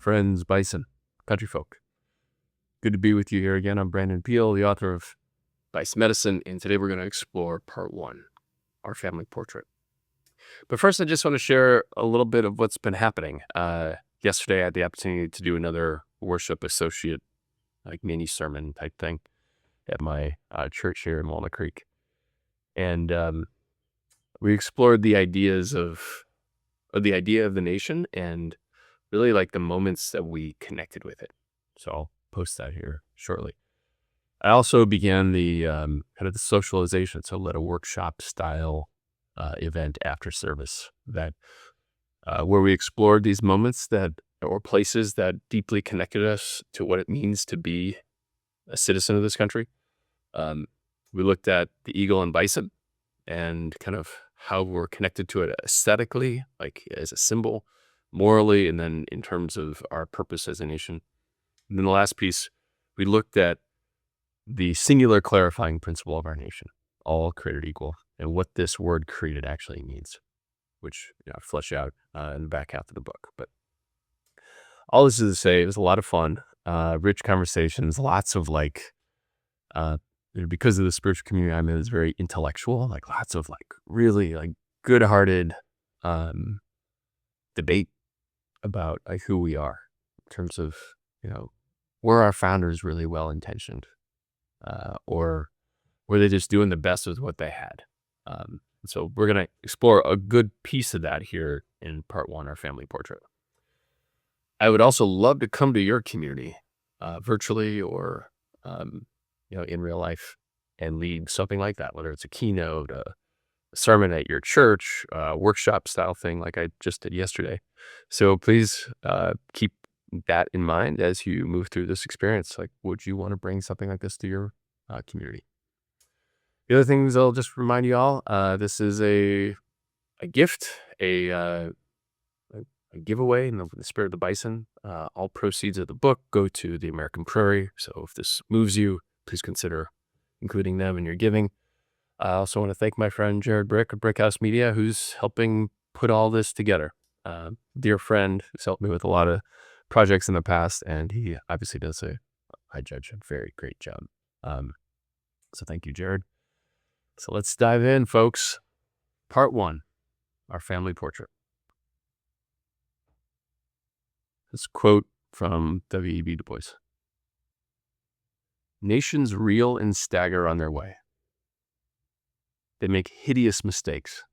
friends, Bison, country folk. Good to be with you here again. I'm Brandon Peele, the author of Bison Medicine, and today we're going to explore part 1, our family portrait. But first, I just want to share a little bit of what's been happening. Yesterday, I had the opportunity to do another worship associate, like mini sermon type thing at my church here in Walnut Creek. And we explored the ideas of the idea of the nation and really like the moments that we connected with it. So I'll post that here shortly. I also began the kind of the socialization, so led a workshop style event after service that where we explored these moments or places that deeply connected us to what it means to be a citizen of this country. We looked at the eagle and bison and kind of how we're connected to it aesthetically, like as a symbol, morally, and then in terms of our purpose as a nation. And then the last piece, we looked at the singular clarifying principle of our nation, all created equal, and what this word created actually means, which I flesh out in the back half of the book. But all this is to say, it was a lot of fun, rich conversations, lots of because of the spiritual community I'm in, is very intellectual, like lots of really good-hearted debate about who we are in terms of, were our founders really well-intentioned or were they just doing the best with what they had? So we're going to explore a good piece of that here in part 1, our family portrait. I would also love to come to your community virtually or in real life and lead something like that, whether it's a keynote, a sermon at your church, workshop style thing like I just did yesterday. So please keep that in mind as you move through this experience. Would you want to bring something like this to your community? The other things I'll just remind you all, this is a gift, a giveaway in the spirit of the Bison. All proceeds of the book go to the American Prairie. So if this moves you, please consider including them in your giving. I also want to thank my friend Jared Brick of Brickhouse Media, who's helping put all this together. Dear friend who's helped me with a lot of projects in the past, and he obviously does I judge, a very great job. So thank you, Jared. So let's dive in, folks. Part 1, our family portrait. This quote from W.E.B. Du Bois. Nations reel and stagger on their way. They make hideous mistakes.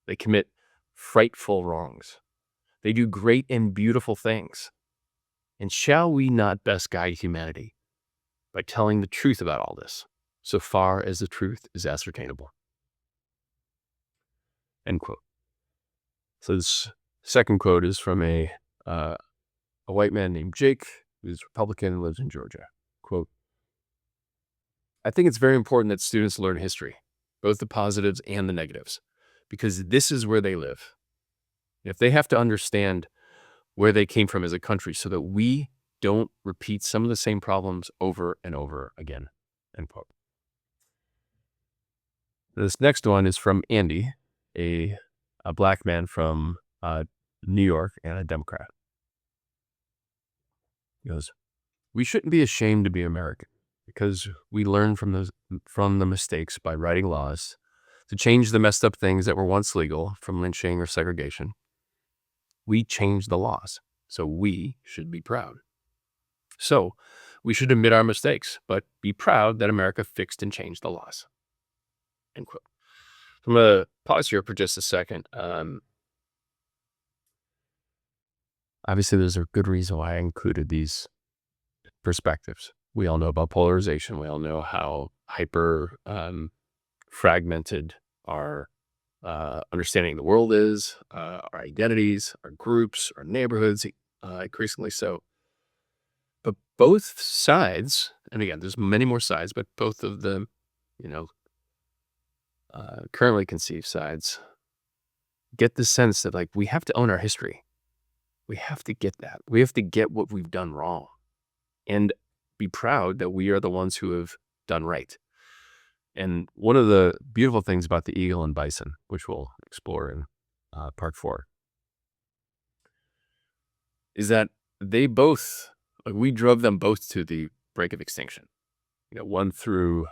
They commit frightful wrongs. They do great and beautiful things. And shall we not best guide humanity by telling the truth about all this, so far as the truth is ascertainable? End quote. So this second quote is from a white man named Jake, who's Republican and lives in Georgia. Quote, I think it's very important that students learn history, both the positives and the negatives, because this is where they live. If they have to understand where they came from as a country so that we don't repeat some of the same problems over and over again. End quote. This next one is from Andy, a black man from New York and a Democrat. He goes, we shouldn't be ashamed to be American because we learn from the mistakes by writing laws to change the messed up things that were once legal, from lynching or segregation. We changed the laws, so we should be proud. So we should admit our mistakes, but be proud that America fixed and changed the laws. End quote. I'm going to pause here for just a second. Obviously, there's a good reason why I included these perspectives. We all know about polarization. We all know how hyper fragmented our understanding of the world is, our identities, our groups, our neighborhoods, increasingly so. But both sides, and again, there's many more sides, but both of them, currently conceived sides, get the sense that we have to own our history. We have to get that. We have to get what we've done wrong and be proud that we are the ones who have done right. And one of the beautiful things about the eagle and bison, which we'll explore in part 4, is that they both, we drove them both to the brink of extinction. One through,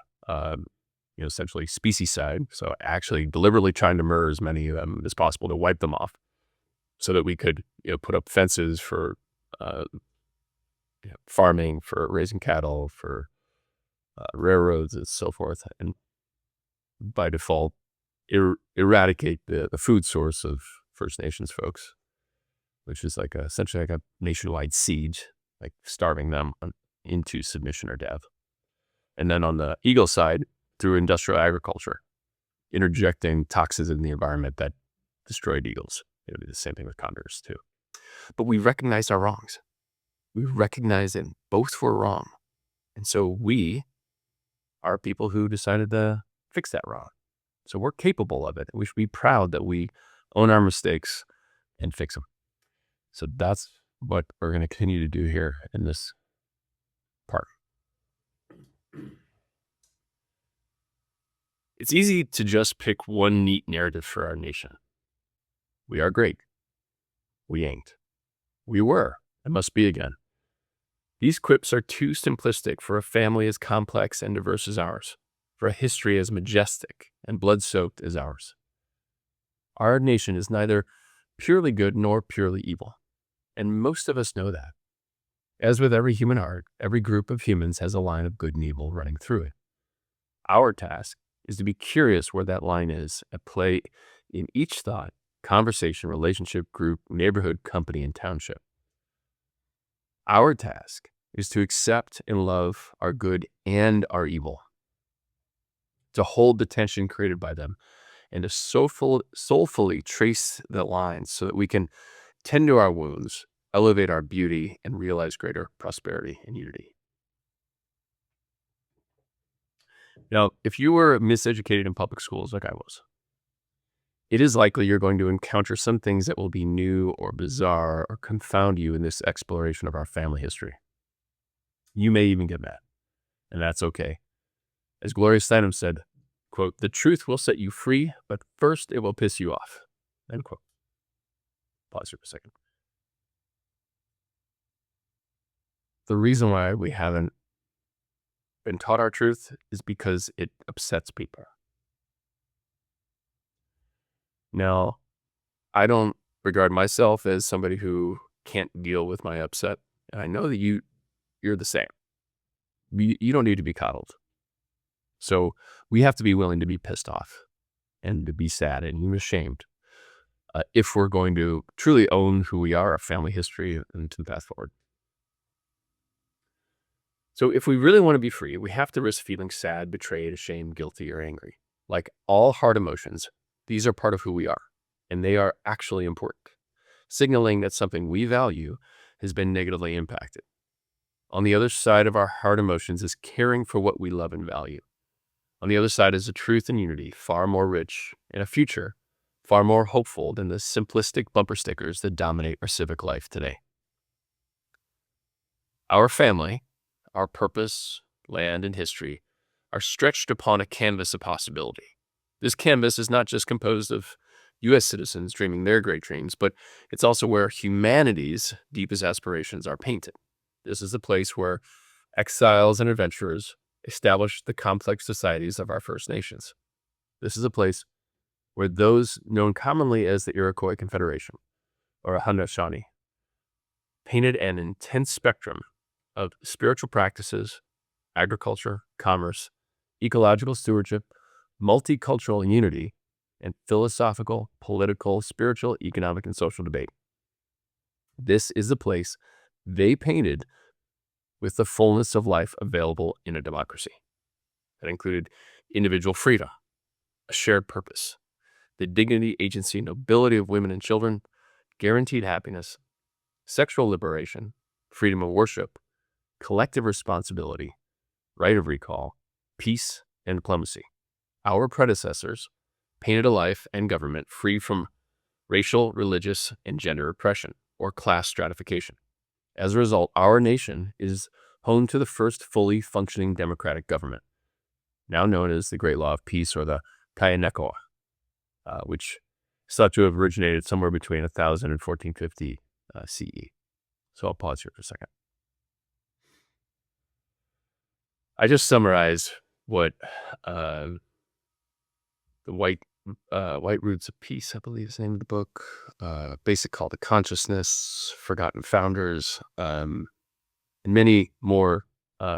essentially specieside. So actually deliberately trying to murder as many of them as possible to wipe them off so that we could, put up fences for uh, farming, for raising cattle, for railroads and so forth. And by default, eradicate the food source of First Nations folks, which is essentially like a nationwide siege, like starving them into submission or death. And then on the eagle side, through industrial agriculture, interjecting toxins in the environment that destroyed eagles. It would be the same thing with condors too. But we recognize our wrongs. We recognize that both were wrong. And so we are people who decided to fix that wrong. So we're capable of it. We should be proud that we own our mistakes and fix them. So that's what we're going to continue to do here in this part. It's easy to just pick one neat narrative for our nation. We are great. We ain't. We were. And must be again. These quips are too simplistic for a family as complex and diverse as ours, for a history as majestic and blood-soaked as ours. Our nation is neither purely good nor purely evil, and most of us know that. As with every human heart, every group of humans has a line of good and evil running through it. Our task is to be curious where that line is at play in each thought, conversation, relationship, group, neighborhood, company, and township. Our task is to accept and love our good and our evil, to hold the tension created by them, and to soulfully trace the lines so that we can tend to our wounds, elevate our beauty, and realize greater prosperity and unity. Now, if you were miseducated in public schools like I was, it is likely you're going to encounter some things that will be new or bizarre or confound you in this exploration of our family history. You may even get mad, and that's okay. As Gloria Steinem said, quote, "The truth will set you free, but first it will piss you off," end quote. Pause here for a second. The reason why we haven't been taught our truth is because it upsets people. Now, I don't regard myself as somebody who can't deal with my upset, and I know that you're the same. You don't need to be coddled. So we have to be willing to be pissed off and to be sad and even ashamed if we're going to truly own who we are, our family history, and to the path forward. So if we really want to be free, we have to risk feeling sad, betrayed, ashamed, guilty, or angry. Like all hard emotions, these are part of who we are, and they are actually important, signaling that something we value has been negatively impacted. On the other side of our hard emotions is caring for what we love and value. On the other side is a truth and unity far more rich and a future far more hopeful than the simplistic bumper stickers that dominate our civic life today. Our family, our purpose, land, and history are stretched upon a canvas of possibility. This canvas is not just composed of U.S. citizens dreaming their great dreams, but it's also where humanity's deepest aspirations are painted. This is a place where exiles and adventurers established the complex societies of our First Nations. This is a place where those known commonly as the Iroquois Confederation, or Haudenosaunee, painted an intense spectrum of spiritual practices, agriculture, commerce, ecological stewardship, multicultural unity, and philosophical, political, spiritual, economic, and social debate. This is the place they painted with the fullness of life available in a democracy. That included individual freedom, a shared purpose, the dignity, agency, nobility of women and children, guaranteed happiness, sexual liberation, freedom of worship, collective responsibility, right of recall, peace, and diplomacy. Our predecessors painted a life and government free from racial, religious, and gender oppression or class stratification. As a result, our nation is home to the first fully functioning democratic government, now known as the Great Law of Peace or the Kayanekoa, which is thought to have originated somewhere between 1000 and 1450 CE. So I'll pause here for a second. I just summarized what the White Roots of Peace, I believe is the name of the book, Basic Call to Consciousness, Forgotten Founders, and many more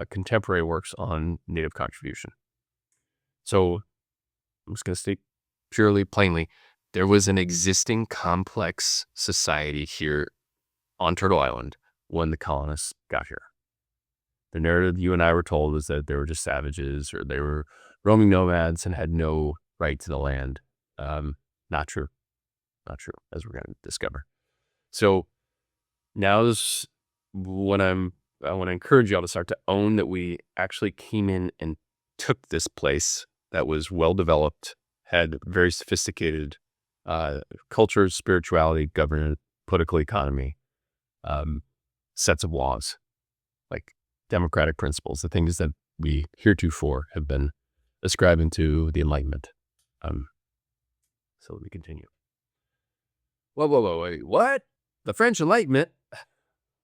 contemporary works on Native contribution. So I'm just going to state purely plainly, there was an existing complex society here on Turtle Island when the colonists got here. The narrative you and I were told is that they were just savages or they were roaming nomads and had no right to the land. Not true. Not true, as we're going to discover. So now this, I want to encourage y'all to start to own that we actually came in and took this place that was well developed, had very sophisticated culture, spirituality, governance, political economy, sets of laws, like democratic principles, the things that we heretofore have been ascribing to the Enlightenment. So let me continue. Whoa, wait, what? The French Enlightenment?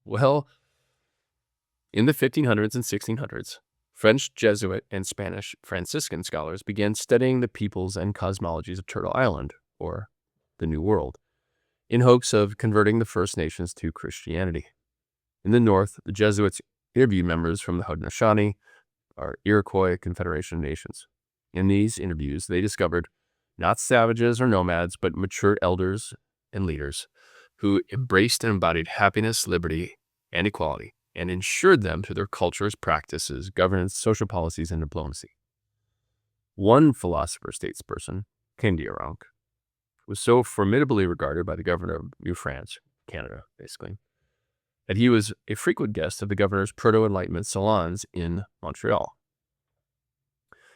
Well, in the 1500s and 1600s, French Jesuit and Spanish Franciscan scholars began studying the peoples and cosmologies of Turtle Island, or the New World, in hopes of converting the First Nations to Christianity. In the north, the Jesuits interviewed members from the Haudenosaunee, or Iroquois Confederation of Nations. In these interviews, they discovered not savages or nomads, but mature elders and leaders who embraced and embodied happiness, liberty, and equality, and ensured them through their cultures, practices, governance, social policies, and diplomacy. One philosopher statesperson, Candiaronk, was so formidably regarded by the governor of New France, Canada, basically, that he was a frequent guest of the governor's proto-Enlightenment salons in Montreal.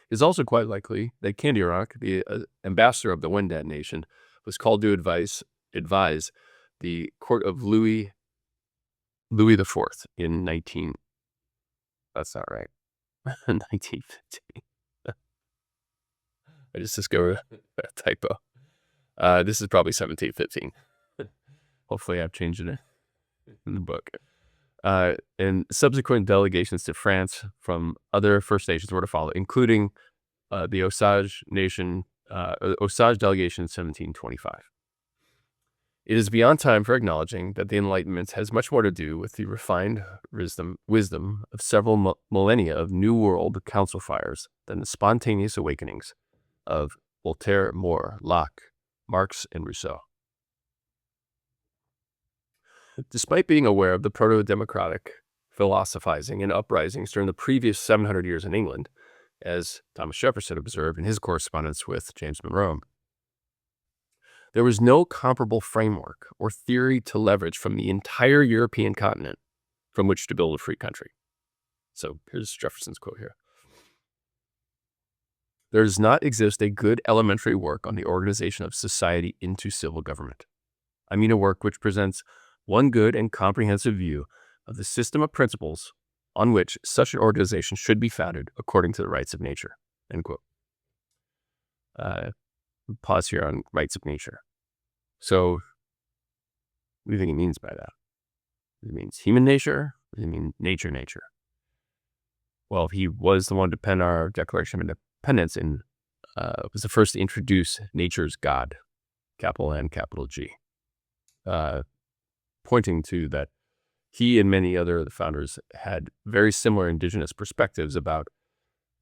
It is also quite likely that Candiaronk, the ambassador of the Wendat nation, was called to advise the court of Louis IV in 19... That's not right. 1915. I just discovered a typo. This is probably 1715. Hopefully I've changed it in the book. And subsequent delegations to France from other First Nations were to follow, including the Osage Nation, Osage delegation in 1725. It is beyond time for acknowledging that the Enlightenment has much more to do with the refined wisdom of several millennia of New World council fires than the spontaneous awakenings of Voltaire, More, Locke, Marx, and Rousseau. Despite being aware of the proto-democratic philosophizing and uprisings during the previous 700 years in England, as Thomas Jefferson observed in his correspondence with James Monroe, there was no comparable framework or theory to leverage from the entire European continent from which to build a free country. So here's Jefferson's quote here. There does not exist a good elementary work on the organization of society into civil government. I mean a work which presents one good and comprehensive view of the system of principles on which such an organization should be founded according to the rights of nature. End quote. Pause here on rights of nature. So, what do you think he means by that? Does it mean human nature? Or does it mean nature? Well, he was the one to pen our Declaration of Independence and was the first to introduce nature's God, capital N, capital G, pointing to that he and many other of the founders had very similar indigenous perspectives about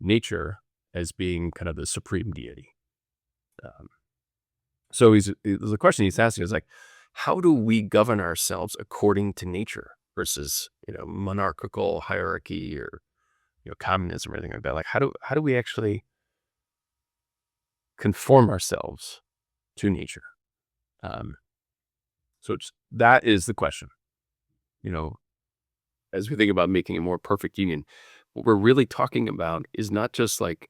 nature as being kind of the supreme deity. So the question he's asking is like, how do we govern ourselves according to nature versus, monarchical hierarchy or, communism or anything like that? Like, how do we actually conform ourselves to nature? So that is the question. As we think about making a more perfect union, what we're really talking about is not just like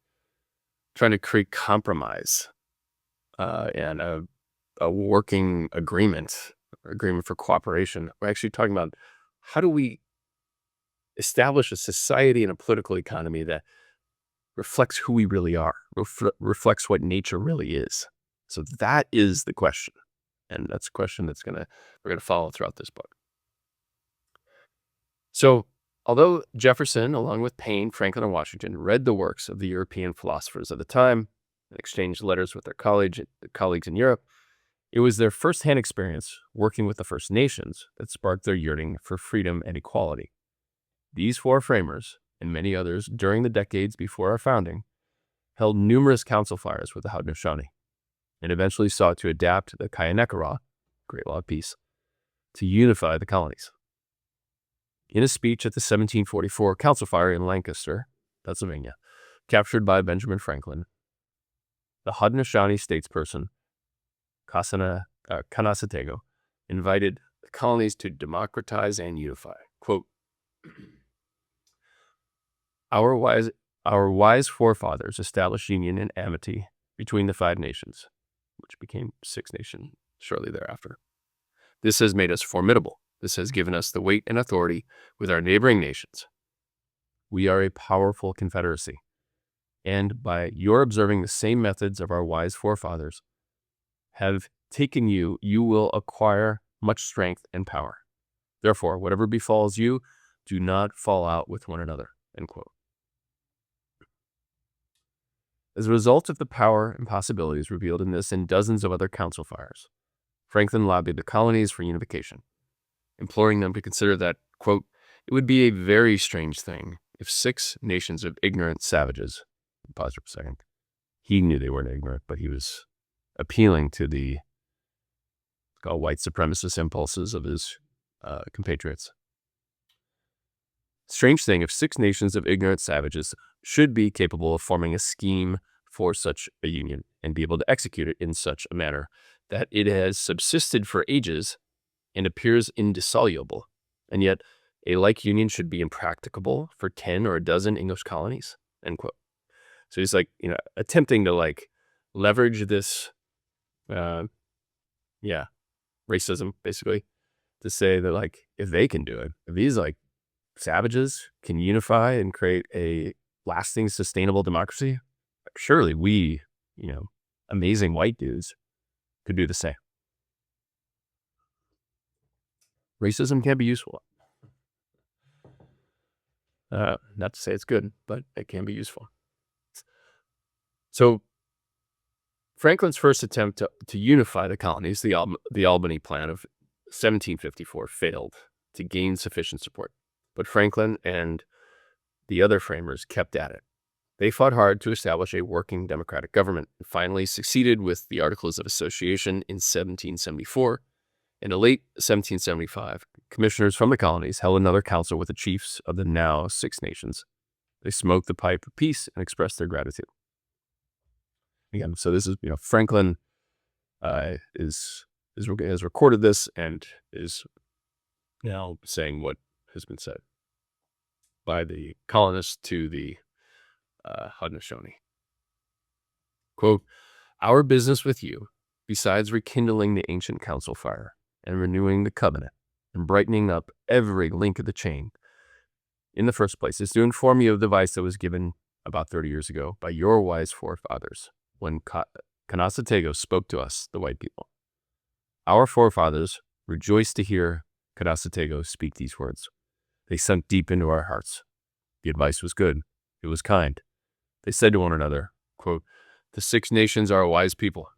trying to create compromise and a working agreement for cooperation. We're actually talking about how do we establish a society and a political economy that reflects who we really are, reflects what nature really is. So that is the question. And that's a question we're going to follow throughout this book. So, although Jefferson, along with Paine, Franklin, and Washington, read the works of the European philosophers of the time and exchanged letters with their colleagues in Europe, it was their firsthand experience working with the First Nations that sparked their yearning for freedom and equality. These four framers, and many others during the decades before our founding, held numerous council fires with the Haudenosaunee, and eventually sought to adapt the Kayanekara, Great Law of Peace, to unify the colonies. In a speech at the 1744 council fire in Lancaster, Pennsylvania, captured by Benjamin Franklin, the Haudenosaunee statesperson Kanasatego invited the colonies to democratize and unify. Quote, Our wise forefathers established union and amity between the 5 nations, which became 6 nations shortly thereafter. This has made us formidable. This has given us the weight and authority with our neighboring nations. We are a powerful confederacy, and by your observing the same methods of our wise forefathers have taken you, you will acquire much strength and power. Therefore, whatever befalls you, do not fall out with one another. End quote. As a result of the power and possibilities revealed in this and dozens of other council fires, Franklin lobbied the colonies for unification, imploring them to consider that, quote, it would be a very strange thing if 6 nations of ignorant savages, pause for a second, he knew they weren't ignorant, but he was appealing to the white supremacist impulses of his compatriots. Strange thing if 6 nations of ignorant savages should be capable of forming a scheme for such a union and be able to execute it in such a manner that it has subsisted for ages and appears indissoluble, and yet a like union should be impracticable for 10 or a dozen English colonies, end quote. So he's attempting to leverage this, racism, basically, to say that if they can do it, if these savages can unify and create a lasting, sustainable democracy, surely we, amazing white dudes could do the same. Racism can be useful. Not to say it's good, but it can be useful. So Franklin's first attempt to unify the colonies, the Albany Plan of 1754, failed to gain sufficient support. But Franklin and the other framers kept at it. They fought hard to establish a working democratic government and finally succeeded with the Articles of Association in 1774. In the late 1775, commissioners from the colonies held another council with the chiefs of the now 6 nations. They smoked the pipe of peace and expressed their gratitude. Again, so this is, Franklin has recorded this and is now saying what has been said by the colonists to the Haudenosaunee. Quote, our business with you, besides rekindling the ancient council fire and renewing the covenant and brightening up every link of the chain, in the first place, is to inform you of the advice that was given about 30 years ago by your wise forefathers when Kanasatego spoke to us, the white people. Our forefathers rejoiced to hear Kanasatego speak these words. They sunk deep into our hearts. The advice was good. It was kind. They said to one another, quote, the 6 nations are a wise people.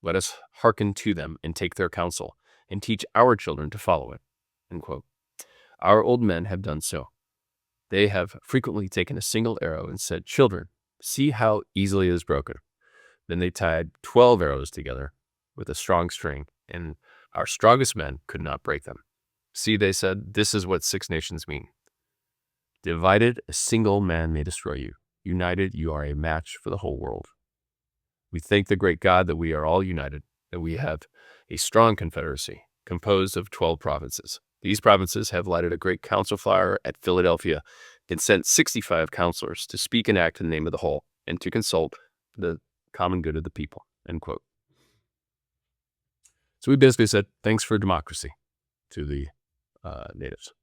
Let us hearken to them and take their counsel and teach our children to follow it. End quote. Our old men have done so. They have frequently taken a single arrow and said, children, see how easily it is broken. Then they tied 12 arrows together with a strong string, and our strongest men could not break them. See, they said, this is what 6 nations mean. Divided, a single man may destroy you. United, you are a match for the whole world. We thank the great God that we are all united, that we have a strong confederacy composed of 12 provinces. These provinces have lighted a great council fire at Philadelphia and sent 65 counselors to speak and act in the name of the whole and to consult the common good of the people, end quote. So we basically said, thanks for democracy to the natives.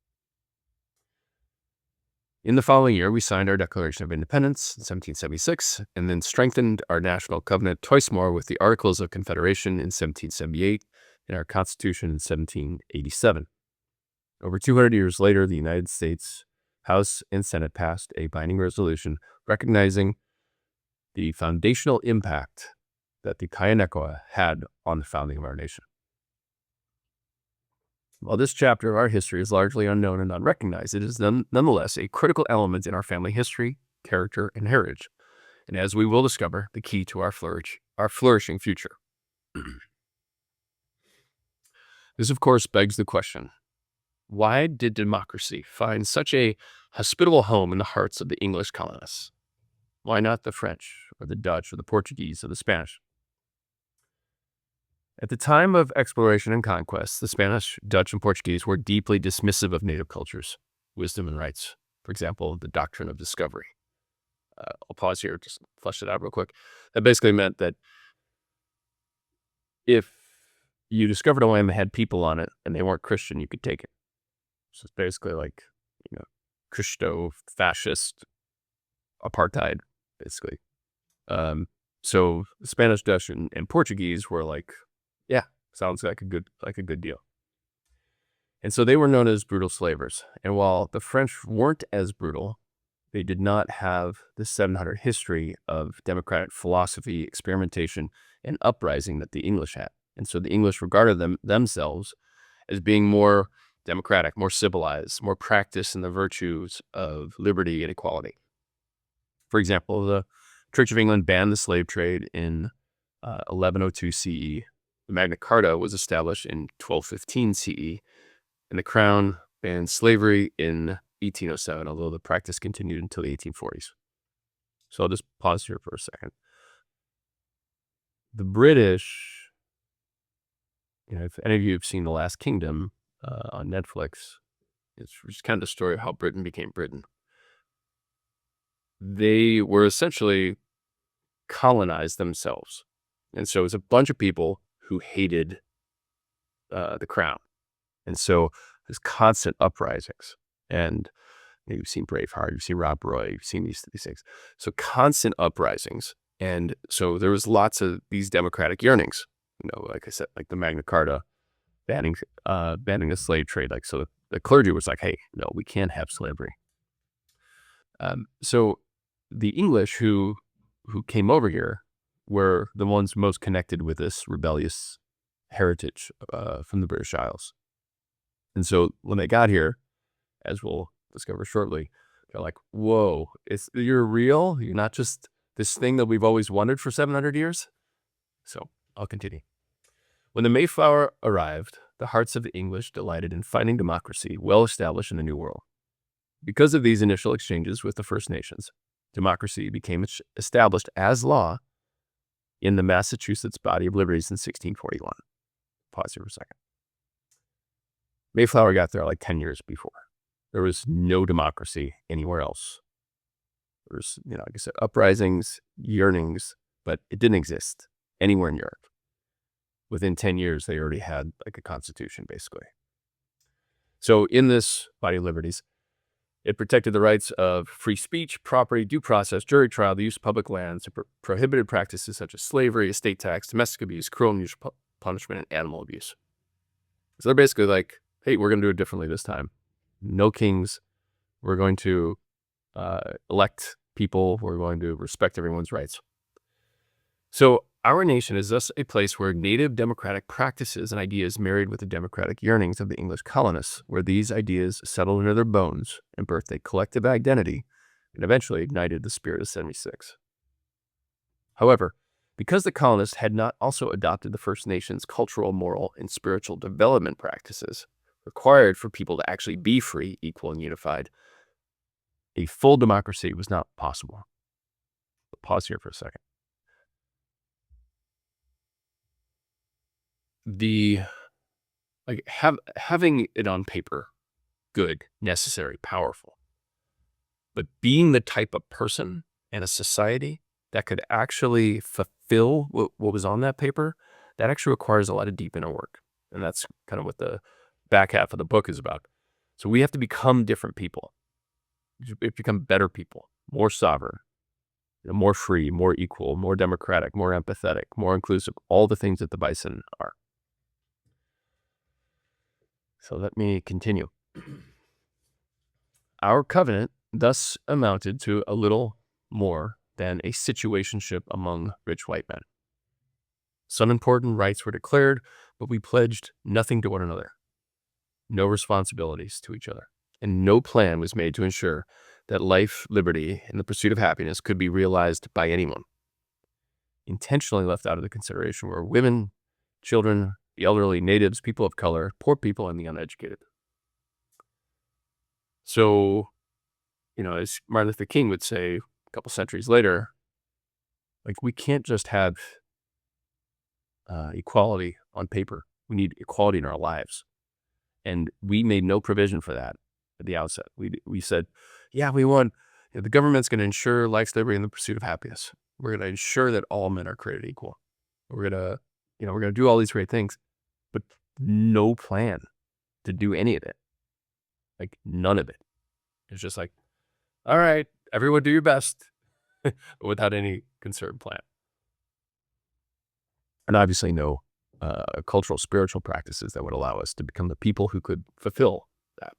In the following year, we signed our Declaration of Independence in 1776 and then strengthened our national covenant twice more with the Articles of Confederation in 1778 and our Constitution in 1787. Over 200 years later, the United States House and Senate passed a binding resolution recognizing the foundational impact that the Kayanekwa had on the founding of our nation. While this chapter of our history is largely unknown and unrecognized, it is nonetheless a critical element in our family history, character, and heritage, and as we will discover, the key to our flourishing future. This, of course, begs the question, why did democracy find such a hospitable home in the hearts of the English colonists? Why not the French, or the Dutch, or the Portuguese, or the Spanish? At the time of exploration and conquest, the Spanish, Dutch, and Portuguese were deeply dismissive of native cultures, wisdom, and rights. For example, the doctrine of discovery. I'll pause here, just flesh it out real quick. That basically meant that if you discovered a land that had people on it and they weren't Christian, you could take it. So it's basically like, Christo-fascist apartheid, basically. So Spanish, Dutch, and Portuguese were like, yeah, sounds like a good deal. And so they were known as brutal slavers. And while the French weren't as brutal, they did not have the 700 history of democratic philosophy, experimentation, and uprising that the English had. And so the English regarded themselves as being more democratic, more civilized, more practiced in the virtues of liberty and equality. For example, the Church of England banned the slave trade in 1102 CE. The Magna Carta was established in 1215 CE, and the Crown banned slavery in 1807, although the practice continued until the 1840s. So I'll just pause here for a second. The British, if any of you have seen The Last Kingdom on Netflix, it's just kind of the story of how Britain became Britain. They were essentially colonized themselves. And so it was a bunch of people who hated the crown. And so there's constant uprisings. And you've seen Braveheart, you've seen Rob Roy, you've seen these things. So constant uprisings. And so there was lots of these democratic yearnings. Like I said, like the Magna Carta banning the slave trade. Like, so the clergy was like, hey, no, we can't have slavery. So the English who came over here were the ones most connected with this rebellious heritage from the British Isles. And so when they got here, as we'll discover shortly, they're like, whoa, you're real? You're not just this thing that we've always wondered for 700 years? So I'll continue. When the Mayflower arrived, the hearts of the English delighted in finding democracy well established in the New World. Because of these initial exchanges with the First Nations, democracy became established as law in the Massachusetts Body of Liberties in 1641. Pause here for a second. Mayflower got there like 10 years before. There was no democracy anywhere else. There was, like I said, uprisings, yearnings, but it didn't exist anywhere in Europe. Within 10 years, they already had like a constitution, basically. So in this Body of Liberties, it protected the rights of free speech, property, due process, jury trial, the use of public lands, and prohibited practices such as slavery, estate tax, domestic abuse, cruel and unusual punishment, and animal abuse. So they're basically like, hey, we're going to do it differently this time. No kings. We're going to elect people. We're going to respect everyone's rights. So our nation is thus a place where native democratic practices and ideas married with the democratic yearnings of the English colonists, where these ideas settled into their bones and birthed a collective identity and eventually ignited the spirit of 76. However, because the colonists had not also adopted the First Nations' cultural, moral, and spiritual development practices required for people to actually be free, equal, and unified, a full democracy was not possible. Pause here for a second. Having it on paper, good, necessary, powerful, but being the type of person in a society that could actually fulfill what was on that paper, that actually requires a lot of deep inner work. And that's kind of what the back half of the book is about. So we have to become different people. We have to become better people, more sovereign, more free, more equal, more democratic, more empathetic, more inclusive, all the things that the Bison are. So let me continue. Our covenant thus amounted to a little more than a situationship among rich white men. Some important rights were declared, but we pledged nothing to one another, no responsibilities to each other, and no plan was made to ensure that life, liberty, and the pursuit of happiness could be realized by anyone. Intentionally left out of the consideration were women, children, the elderly, natives, people of color, poor people, and the uneducated. So, as Martin Luther King would say a couple centuries later, like, we can't just have equality on paper. We need equality in our lives. And we made no provision for that at the outset. We said, yeah, we want, the government's going to ensure life's liberty and the pursuit of happiness. We're going to ensure that all men are created equal. We're going to do all these great things, but no plan to do any of it. Like, none of it. It's just like, all right, everyone do your best, but without any concerted plan. And obviously no cultural, spiritual practices that would allow us to become the people who could fulfill that.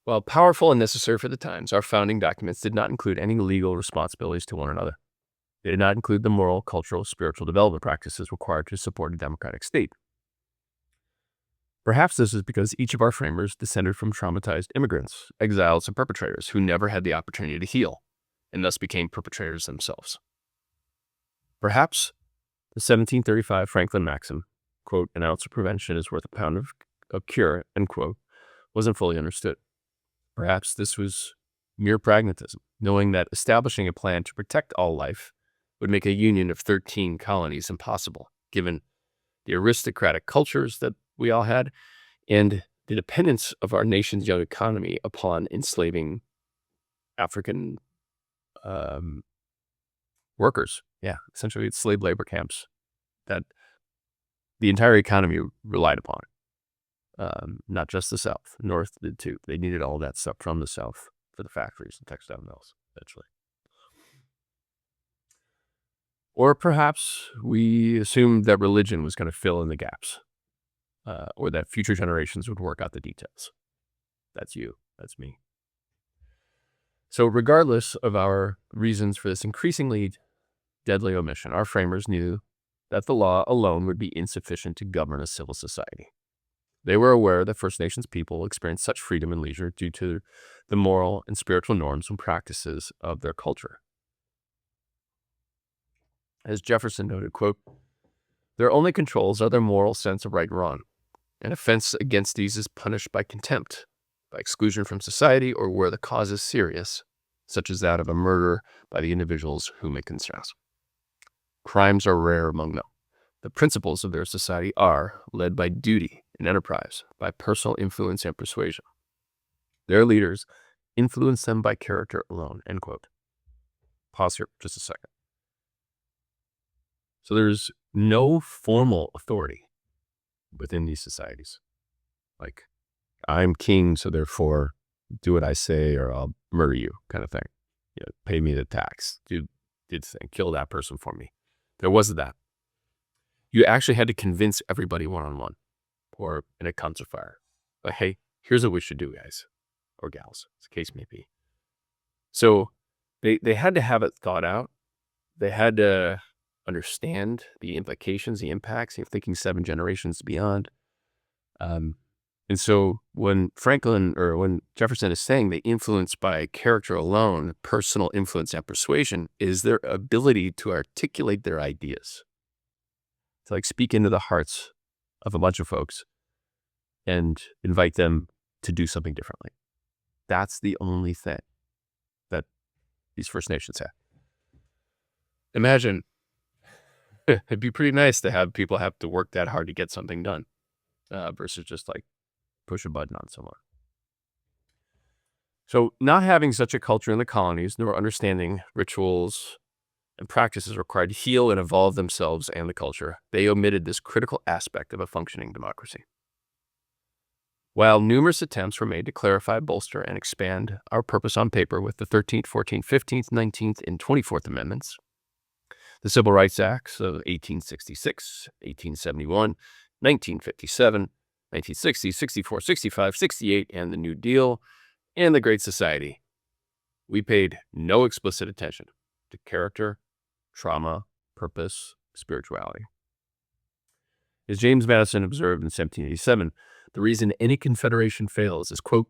While powerful and necessary for the times, our founding documents did not include any legal responsibilities to one another. They did not include the moral, cultural, spiritual development practices required to support a democratic state. Perhaps this is because each of our framers descended from traumatized immigrants, exiles, and perpetrators who never had the opportunity to heal, and thus became perpetrators themselves. Perhaps the 1735 Franklin maxim, quote, an ounce of prevention is worth a pound of cure, end quote, wasn't fully understood. Perhaps this was mere pragmatism, knowing that establishing a plan to protect all life would make a union of 13 colonies impossible, given the aristocratic cultures that we all had and the dependence of our nation's young economy upon enslaving African workers. Yeah, essentially it's slave labor camps that the entire economy relied upon. Not just the South, North did too. They needed all that stuff from the South for the factories and textile mills, eventually. Or perhaps we assumed that religion was going to fill in the gaps, or that future generations would work out the details. That's you. That's me. So regardless of our reasons for this increasingly deadly omission, our framers knew that the law alone would be insufficient to govern a civil society. They were aware that First Nations people experienced such freedom and leisure due to the moral and spiritual norms and practices of their culture. As Jefferson noted, quote, their only controls are their moral sense of right and wrong. An offense against these is punished by contempt, by exclusion from society, or where the cause is serious, such as that of a murder by the individuals whom it concerns. Crimes are rare among them. The principles of their society are led by duty and enterprise, by personal influence and persuasion. Their leaders influence them by character alone, end quote. Pause here for just a second. So there's no formal authority within these societies. Like, I'm king, so therefore do what I say or I'll murder you, kind of thing. Pay me the tax, do the thing, kill that person for me. There wasn't that. You actually had to convince everybody one-on-one or in a concert fire. Like, hey, here's what we should do, guys or gals, as the case may be. So they had to have it thought out. They had to understand the implications, the impacts, thinking 7 generations beyond. And so when Jefferson is saying they influence by character alone, personal influence and persuasion is their ability to articulate their ideas, to speak into the hearts of a bunch of folks and invite them to do something differently. That's the only thing that these First Nations have. Imagine, it'd be pretty nice to have people have to work that hard to get something done versus just push a button on someone. So not having such a culture in the colonies, nor understanding rituals and practices required to heal and evolve themselves and the culture, they omitted this critical aspect of a functioning democracy. While numerous attempts were made to clarify, bolster, and expand our purpose on paper with the 13th, 14th, 15th, 19th, and 24th Amendments, the Civil Rights Acts of 1866, 1871, 1957, 1960, 64, 65, 68, and the New Deal, and the Great Society. We paid no explicit attention to character, trauma, purpose, spirituality. As James Madison observed in 1787, the reason any confederation fails is, quote,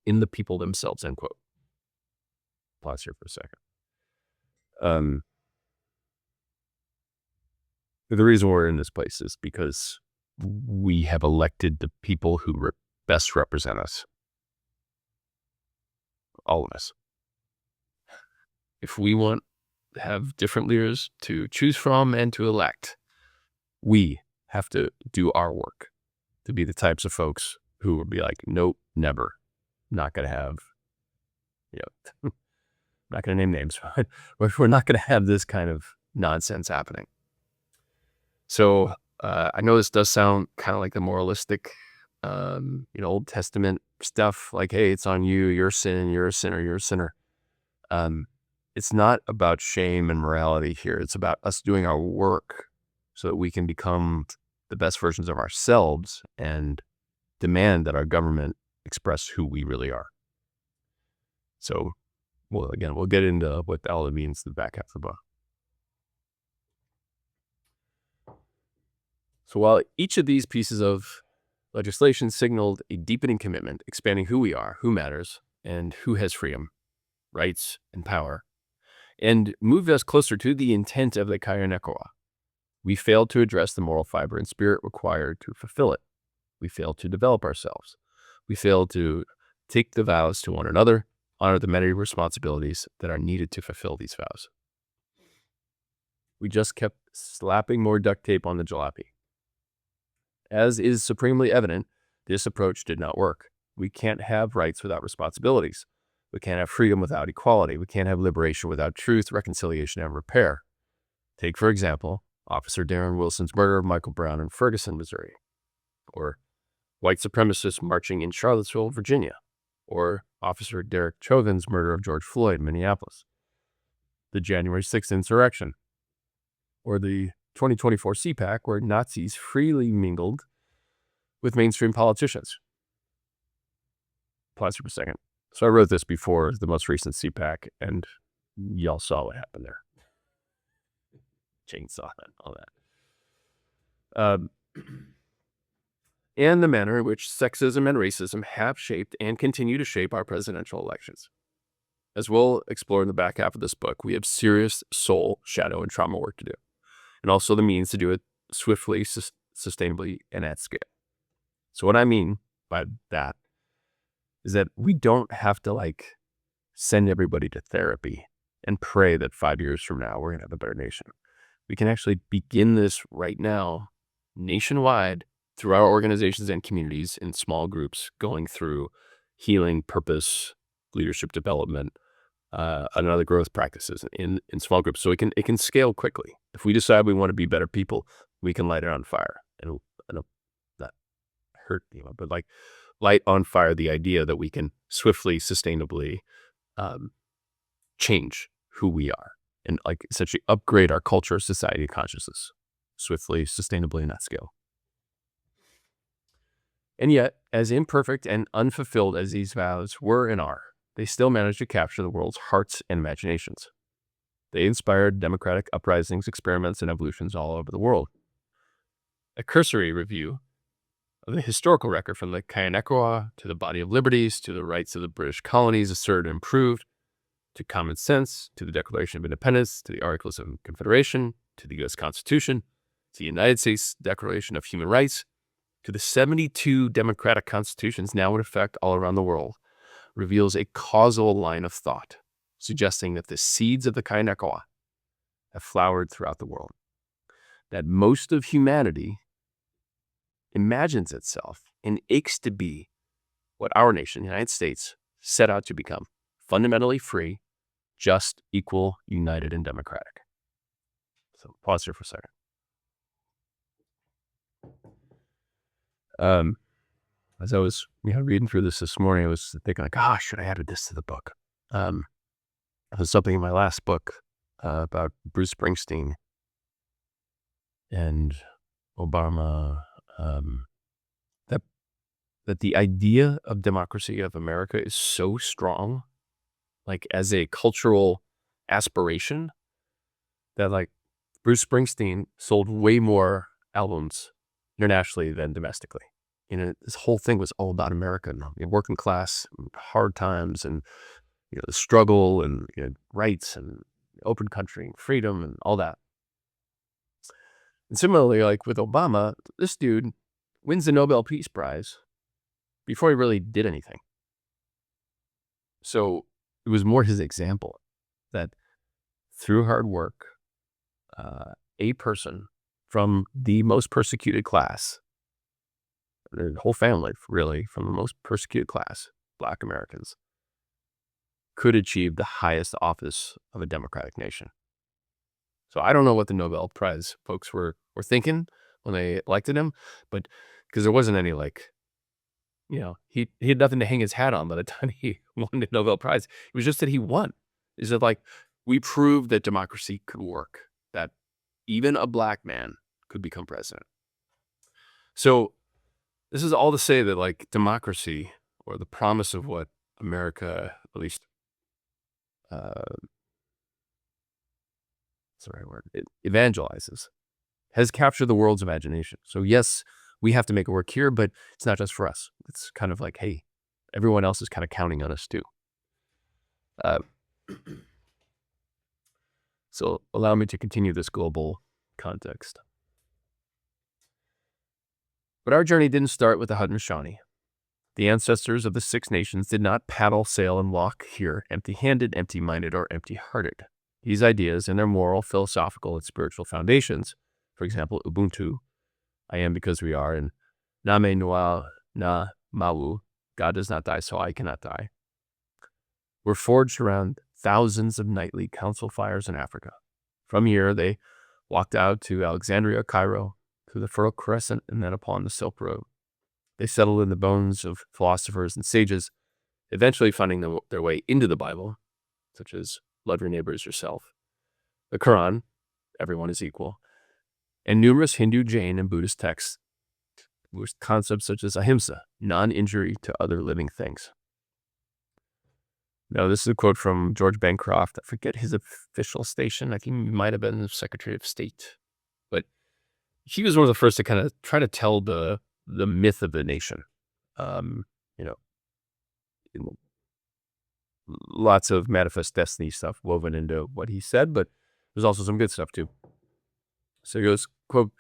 in the people themselves, end quote. Pause here for a second. The reason we're in this place is because we have elected the people who best represent us. All of us. If we want to have different leaders to choose from and to elect, we have to do our work to be the types of folks who will be like, nope, never, not going to have, not going to name names, but we're not going to have this kind of nonsense happening. So I know this does sound kind of like the moralistic, Old Testament stuff, like, hey, it's on you, you're sin, you're a sinner, you're a sinner. It's not about shame and morality here. It's about us doing our work so that we can become the best versions of ourselves and demand that our government express who we really are. So, we'll get into what all it means in the back half of the book. So while each of these pieces of legislation signaled a deepening commitment, expanding who we are, who matters, and who has freedom, rights, and power, and moved us closer to the intent of the Kayanekwa, we failed to address the moral fiber and spirit required to fulfill it. We failed to develop ourselves. We failed to take the vows to one another, honor the many responsibilities that are needed to fulfill these vows. We just kept slapping more duct tape on the jalopy. As is supremely evident, this approach did not work. We can't have rights without responsibilities. We can't have freedom without equality. We can't have liberation without truth, reconciliation, and repair. Take, for example, Officer Darren Wilson's murder of Michael Brown in Ferguson, Missouri, or white supremacists marching in Charlottesville, Virginia, or Officer Derek Chauvin's murder of George Floyd in Minneapolis, the January 6th insurrection, or the 2024 CPAC, where Nazis freely mingled with mainstream politicians. Pause for a second. So I wrote this before the most recent CPAC, and y'all saw what happened there. Chainsaw and all that. And the manner in which sexism and racism have shaped and continue to shape our presidential elections. As we'll explore in the back half of this book, we have serious soul, shadow, and trauma work to do, and also the means to do it swiftly, sustainably, and at scale. So what I mean by that is that we don't have to send everybody to therapy and pray that 5 years from now we're going to have a better nation. We can actually begin this right now, nationwide, through our organizations and communities in small groups, going through healing, purpose, leadership development, and other growth practices in small groups. So it can scale quickly. If we decide we want to be better people, we can light it on fire. And it'll not hurt anyone, but light on fire the idea that we can swiftly, sustainably change who we are and essentially upgrade our culture, society, and consciousness swiftly, sustainably, and at scale. And yet, as imperfect and unfulfilled as these vows were and are, they still managed to capture the world's hearts and imaginations. They inspired democratic uprisings, experiments, and evolutions all over the world. A cursory review of the historical record from the Kayanekwa to the Body of Liberties to the rights of the British colonies asserted and improved, to common sense, to the Declaration of Independence, to the Articles of Confederation, to the U.S. Constitution, to the United States Declaration of Human Rights, to the 72 democratic constitutions now in effect all around the world, reveals a causal line of thought, suggesting that the seeds of the Kayanekwa have flowered throughout the world, that most of humanity imagines itself and aches to be what our nation, the United States, set out to become: fundamentally free, just, equal, united, and democratic. So pause here for a second. As I was reading through this morning, I was thinking should I add this to the book? There's something in my last book about Bruce Springsteen and Obama that that the idea of democracy of America is so strong, like as a cultural aspiration, that like Bruce Springsteen sold way more albums internationally than domestically. This whole thing was all about America and working class, and hard times, and the struggle, and rights, and open country, and freedom, and all that. And similarly, like with Obama, this dude wins the Nobel Peace Prize before he really did anything. So it was more his example that through hard work, a person from the most persecuted class, the whole family really from the most persecuted class, Black Americans, could achieve the highest office of a democratic nation. So I don't know what the Nobel Prize folks were thinking when they elected him, but because there wasn't any he had nothing to hang his hat on by the time he won the Nobel Prize. It was just that he won. Is that like we proved that democracy could work, that even a Black man could become president. So this is all to say that like democracy, or the promise of what America, at least, what's the right word? It evangelizes, has captured the world's imagination. So yes, we have to make it work here, but it's not just for us. It's kind of like, hey, everyone else is kind of counting on us too. So allow me to continue this global context. But our journey didn't start with the Haudenosaunee. The ancestors of the Six Nations did not paddle, sail, and walk here empty-handed, empty-minded, or empty-hearted. These ideas and their moral, philosophical, and spiritual foundations, for example, Ubuntu, I am because we are, and Name Noa Na Mawu, God does not die, so I cannot die, were forged around thousands of nightly council fires in Africa. From here, they walked out to Alexandria, Cairo, to the Fertile Crescent, and then upon the Silk Road. They settled in the bones of philosophers and sages, eventually finding their way into the Bible, such as love your neighbor as yourself, the Quran, everyone is equal, and numerous Hindu, Jain, and Buddhist texts with concepts such as ahimsa, non-injury to other living things. Now, this is a quote from George Bancroft. I forget his official station. I think he might have been the Secretary of State. But he was one of the first to kind of try to tell the myth of the nation. Lots of manifest destiny stuff woven into what he said, but there's also some good stuff too. So he goes, quote,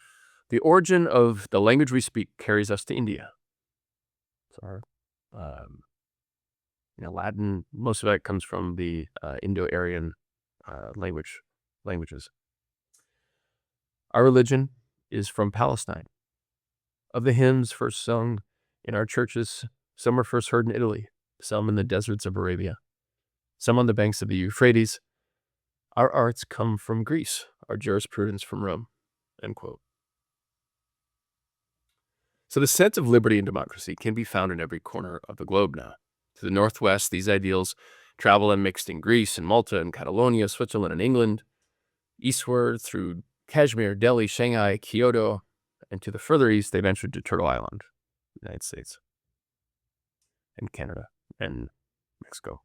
"The origin of the language we speak carries us to India." So Latin, most of that comes from the Indo-Aryan languages. Our religion is from Palestine. Of the hymns first sung in our churches, some were first heard in Italy, some in the deserts of Arabia, some on the banks of the Euphrates. Our arts come from Greece, our jurisprudence from Rome, end quote. So the sense of liberty and democracy can be found in every corner of the globe now. To the northwest, these ideals travel unmixed in Greece and Malta and Catalonia, Switzerland and England, eastward through Kashmir, Delhi, Shanghai, Kyoto, and to the further east, they ventured to Turtle Island, the United States, and Canada, and Mexico,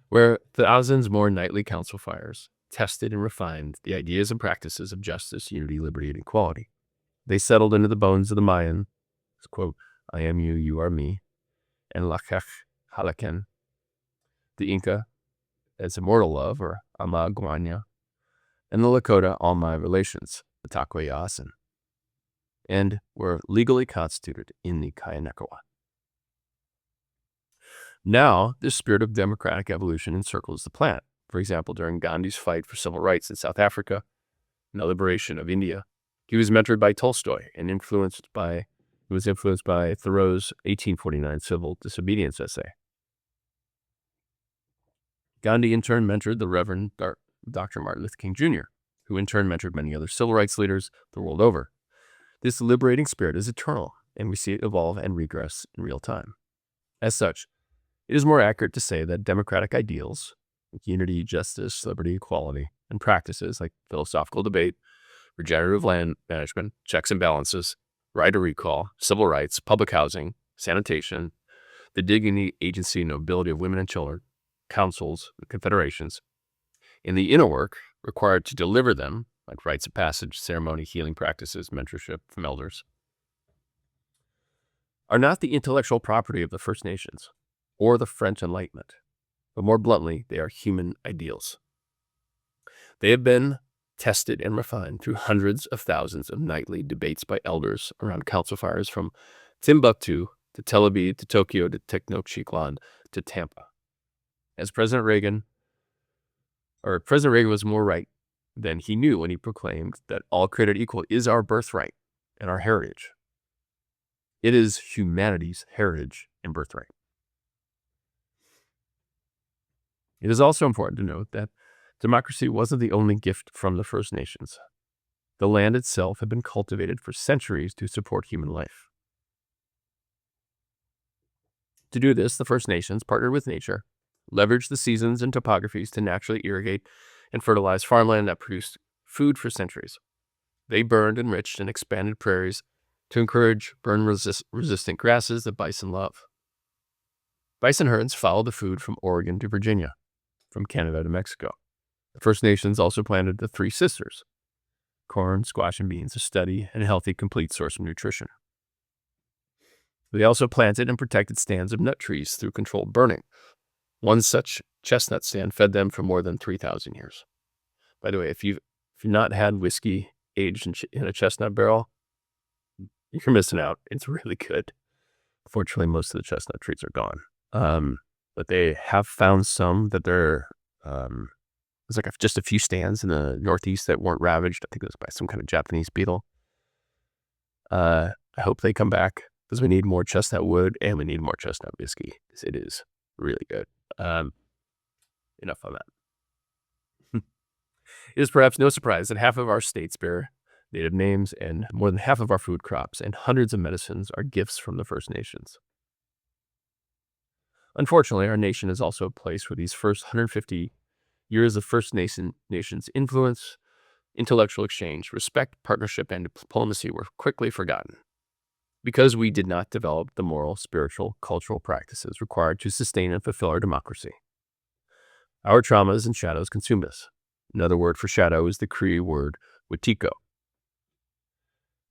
where thousands more nightly council fires tested and refined the ideas and practices of justice, unity, liberty, and equality. They settled into the bones of the Mayan, quote, I am you, you are me, and Lakech Halaken, the Inca, as immortal love, or Ama Guanya, and the Lakota, all my relations, the Takwayasin, and were legally constituted in the Kayanekawa. Now, this spirit of democratic evolution encircles the planet. For example, during Gandhi's fight for civil rights in South Africa and the liberation of India, he was mentored by Tolstoy and influenced by Thoreau's 1849 civil disobedience essay. Gandhi in turn mentored the Reverend Dr. Martin Luther King Jr., who in turn mentored many other civil rights leaders the world over. This liberating spirit is eternal, and we see it evolve and regress in real time. As such, it is more accurate to say that democratic ideals, like unity, justice, liberty, equality, and practices like philosophical debate, regenerative land management, checks and balances, right of recall, civil rights, public housing, sanitation, the dignity, agency, and nobility of women and children, councils, and confederations, and the inner work required to deliver them, like rites of passage, ceremony, healing practices, mentorship from elders, are not the intellectual property of the First Nations or the French Enlightenment, but more bluntly, they are human ideals. They have been tested and refined through hundreds of thousands of nightly debates by elders around council fires from Timbuktu to Tel Aviv to Tokyo to Tenochtitlan to Tampa. As President Reagan was more right than he knew when he proclaimed that all created equal is our birthright and our heritage. It is humanity's heritage and birthright. It is also important to note that democracy wasn't the only gift from the First Nations. The land itself had been cultivated for centuries to support human life. To do this, the First Nations partnered with nature, leveraged the seasons and topographies to naturally irrigate and fertilize farmland that produced food for centuries. They burned, enriched, and expanded prairies to encourage burn-resistant grasses that bison love. Bison herds followed the food from Oregon to Virginia, from Canada to Mexico. The First Nations also planted the Three Sisters, corn, squash, and beans, a steady and healthy, complete source of nutrition. They also planted and protected stands of nut trees through controlled burning. One such chestnut stand fed them for more than 3,000 years. By the way, if you've not had whiskey aged in a chestnut barrel, you're missing out. It's really good. Fortunately, most of the chestnut trees are gone. But they have found some that they're, there's like just a few stands in the Northeast that weren't ravaged. I think it was by some kind of Japanese beetle. I hope they come back because we need more chestnut wood and we need more chestnut whiskey. It is really good. Enough on that. It is perhaps no surprise that half of our states bear native names and more than half of our food crops and hundreds of medicines are gifts from the First Nations. Unfortunately, our nation is also a place where these first 150 years of First Nations influence, intellectual exchange, respect, partnership, and diplomacy were quickly forgotten because we did not develop the moral, spiritual, cultural practices required to sustain and fulfill our democracy. Our traumas and shadows consumed us. Another word for shadow is the Cree word wetiko.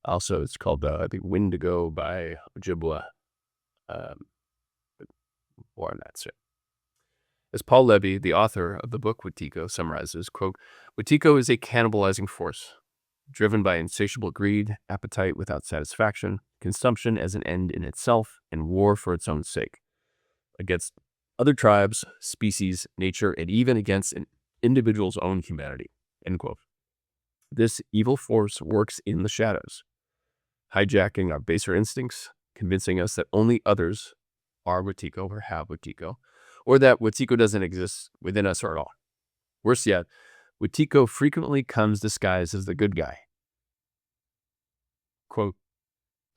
Also, it's called, I think, Windigo by Ojibwa. More on that soon. As Paul Levy, the author of the book Wetiko, summarizes, quote, "Wetiko is a cannibalizing force, driven by insatiable greed, appetite without satisfaction, consumption as an end in itself, and war for its own sake, against other tribes, species, nature, and even against an individual's own humanity." End quote. This evil force works in the shadows, hijacking our baser instincts, convincing us that only others are wetiko or have wetiko, or that wetiko doesn't exist within us or at all. Worse yet, wetiko frequently comes disguised as the good guy. Quote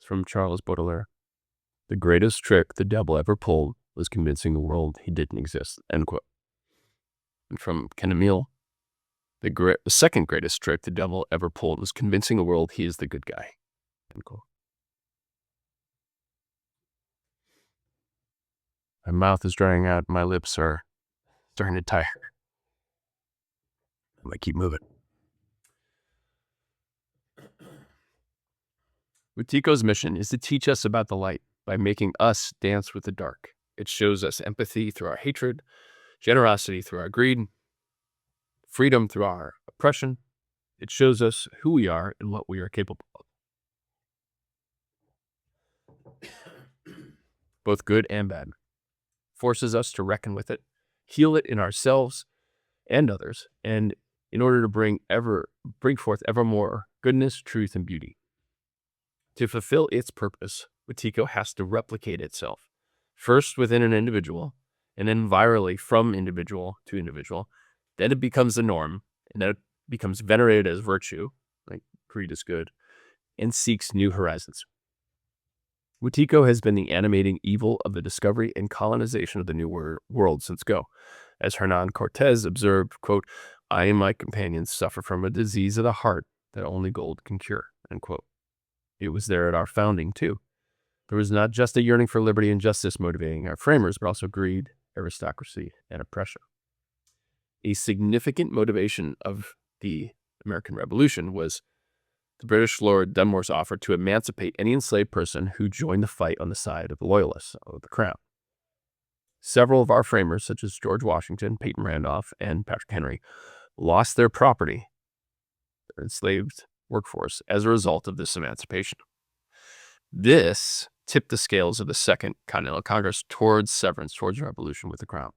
from Charles Baudelaire, "The greatest trick the devil ever pulled was convincing the world he didn't exist." End quote. And from Ken Emile, the second greatest trick the devil ever pulled was convincing the world he is the good guy. End quote. My mouth is drying out. My lips are starting to tire. I'm going to keep moving. Wetiko's mission is to teach us about the light by making us dance with the dark. It shows us empathy through our hatred, generosity through our greed, freedom through our oppression. It shows us who we are and what we are capable of. Both good and bad. Forces us to reckon with it, heal it in ourselves and others, and in order to bring forth ever more goodness, truth, and beauty. To fulfill its purpose, wetiko has to replicate itself, first within an individual, and then virally from individual to individual. Then it becomes the norm, and then it becomes venerated as virtue, like greed is good, and seeks new horizons. Wetiko has been the animating evil of the discovery and colonization of the New World since go. As Hernan Cortez observed, quote, "I and my companions suffer from a disease of the heart that only gold can cure." End quote. It was there at our founding, too. There was not just a yearning for liberty and justice motivating our framers, but also greed, aristocracy, and oppression. A significant motivation of the American Revolution was the British Lord Dunmore's offer to emancipate any enslaved person who joined the fight on the side of the Loyalists of the Crown. Several of our framers, such as George Washington, Peyton Randolph, and Patrick Henry, lost their property, their enslaved workforce, as a result of this emancipation. This tipped the scales of the Second Continental Congress towards severance, towards revolution with the Crown.